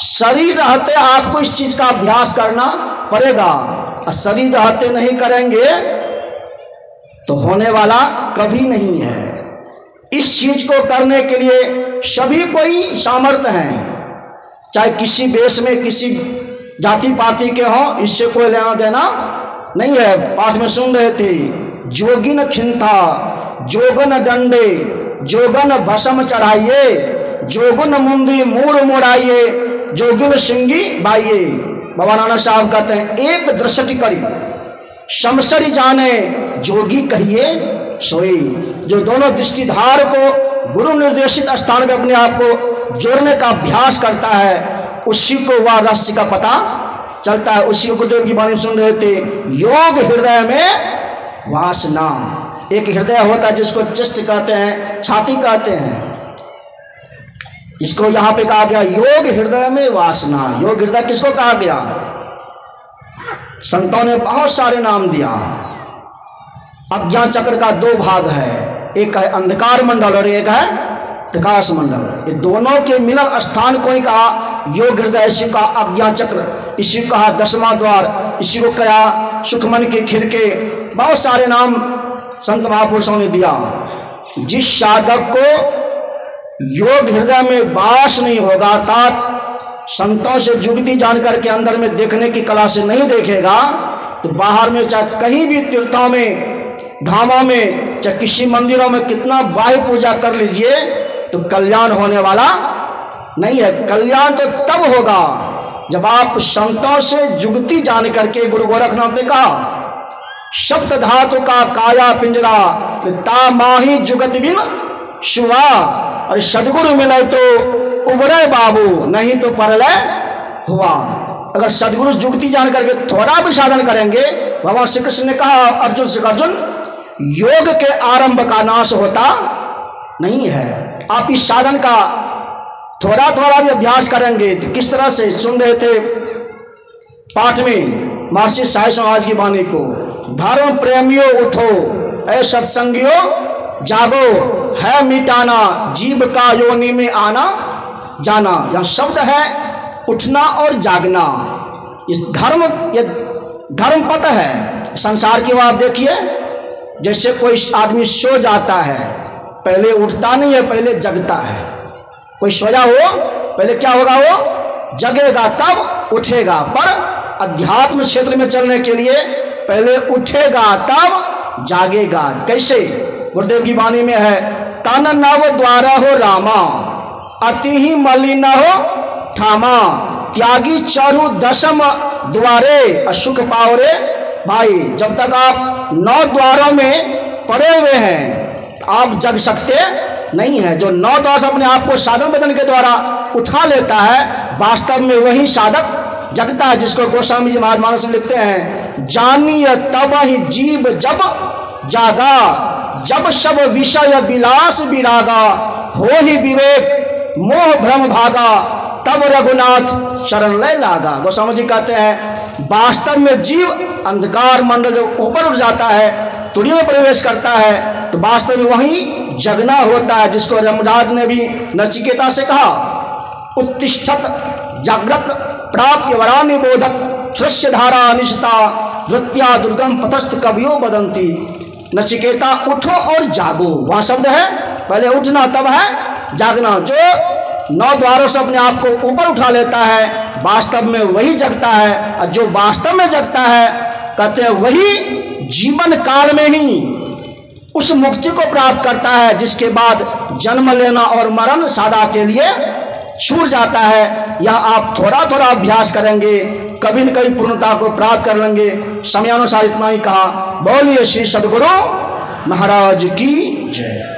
शरीर रहते आपको इस चीज का अभ्यास करना पड़ेगा, और शरीर रहते नहीं करेंगे तो होने वाला कभी नहीं है। इस चीज को करने के लिए सभी कोई सामर्थ्य हैं, चाहे किसी देश में किसी जाति पाति के हों, इससे कोई लेना देना नहीं है। पाठ में सुन रहे थे, जोगिन खिंथा जोगन डंडे जोगन भस्म चढ़ाइए, जोगन मुंदी मूड़ मुड़ाइए, जोगिन सिंगी बाइये। बाबा नानक साहब कहते हैं, एक दृष्टि करी शमसरी जाने जोगी कहिए सोई। जो दोनों दृष्टिधार को गुरु निर्देशित स्थान में अपने आप को जोड़ने का अभ्यास करता है, उसी को वह रहस्य का पता चलता है। उसी को गुरुदेव की वाणी सुन रहे थे, योग हृदय में वासना। एक हृदय होता है जिसको चिष्ट कहते हैं, छाती कहते हैं, इसको यहाँ पे कहा गया योग हृदय में वासना। योग हृदय किसको कहा गया? संतों ने बहुत सारे नाम दिया। अज्ञान चक्र का 2 भाग है, एक है अंधकार मंडल और एक है प्रकाश मंडल। ये दोनों के मिलन स्थान को ही कहा योग हृदय, इसी का अज्ञान चक्र, इसी को कहा 10वां द्वार, इसी को कहा सुखमन के खिड़के। बहुत सारे नाम संत महापुरुषों ने दिया। जिस साधक को योग हृदय में वास नहीं होगा, अर्थात संतों से जुगती जानकर के अंदर में देखने की कला से नहीं देखेगा, तो बाहर में चाहे कहीं भी तीर्थों में, धामों में, चाहे किसी मंदिरों में कितना बाह्य पूजा कर लीजिए, तो कल्याण होने वाला नहीं है। कल्याण तो तब होगा जब आप संतों से जुगती जान करके, गुरु गोरखनाथ ने कहा, सप्त धातु का काया पिंजरा ता माही जुगत बिन शुआ। और सदगुरु मिले तो उबरे बाबू, नहीं तो परलय हुआ। अगर सदगुरु जुगती जान करके थोड़ा भी साधन करेंगे, भगवान श्री कृष्ण ने कहा अर्जुन से, अर्जुन योग के आरंभ का नाश होता नहीं है। आप इस साधन का थोड़ा थोड़ा भी अभ्यास करेंगे तो किस तरह से सुन रहे थे पाठ में महर्षि साहिब समाज की वाणी को, धर्म प्रेमियों उठो ऐ सत्संगियों जागो, है मिटाना जीव का योनि में आना जाना। यह शब्द है उठना और जागना। ये धर्म पथ है। संसार की बात देखिए, जैसे कोई आदमी सो जाता है, पहले उठता नहीं है, पहले जगता है। कोई सोया हो, पहले क्या होगा? वो जगेगा तब उठेगा। पर अध्यात्म क्षेत्र में चलने के लिए पहले उठेगा तब जागेगा। कैसे? गुरुदेव की वाणी में है, तन नव द्वारा हो रामा, अति ही मलिन हो ठामा, त्यागी चरु दशम द्वारे, असुख पावरे भाई जब तक आप 9 द्वारों में पड़े हुए हैं आप जग सकते नहीं है। जो 9 द्वार से अपने आप को साधन बदन के द्वारा उठा लेता है वास्तव में वही साधक जगता है, जिसको गोस्वामी जी महाराज मानस में लिखते हैं, जानिए तब ही जीव जब जागा, जब सब विषय विलास विरागा, हो ही विवेक मोह भ्रम भागा, तब रघुनाथ शरण ले लागा। गोस्वामी जी कहते हैं वास्तव में जीव अंधकार मंडल जब ऊपर उठ जाता है, तुरीय में प्रवेश करता है, तो वास्तव में वही जगना होता है, जिसको यमराज ने भी नचिकेता से कहा, उत्तिष्ठत जागृत प्राप्य वरानि बोधत श्रस्य धारा निशिता धृत्या दुर्गम पतस्थ कवियो बदंती। नचिकेता उठो और जागो, वहां शब्द है, पहले उठना तब है जागना। जो 9 द्वारों से अपने आप को ऊपर उठा लेता है वास्तव में वही जगता है, और जो वास्तव में जगता है कहते हैं वही जीवन काल में ही उस मुक्ति को प्राप्त करता है, जिसके बाद जन्म लेना और मरण सदा के लिए छूट जाता है। या आप थोड़ा थोड़ा अभ्यास करेंगे कभी न कभी पूर्णता को प्राप्त कर लेंगे। समयानुसार इतना ही कहा। बोलिए श्री सद्गुरु महाराज की जय।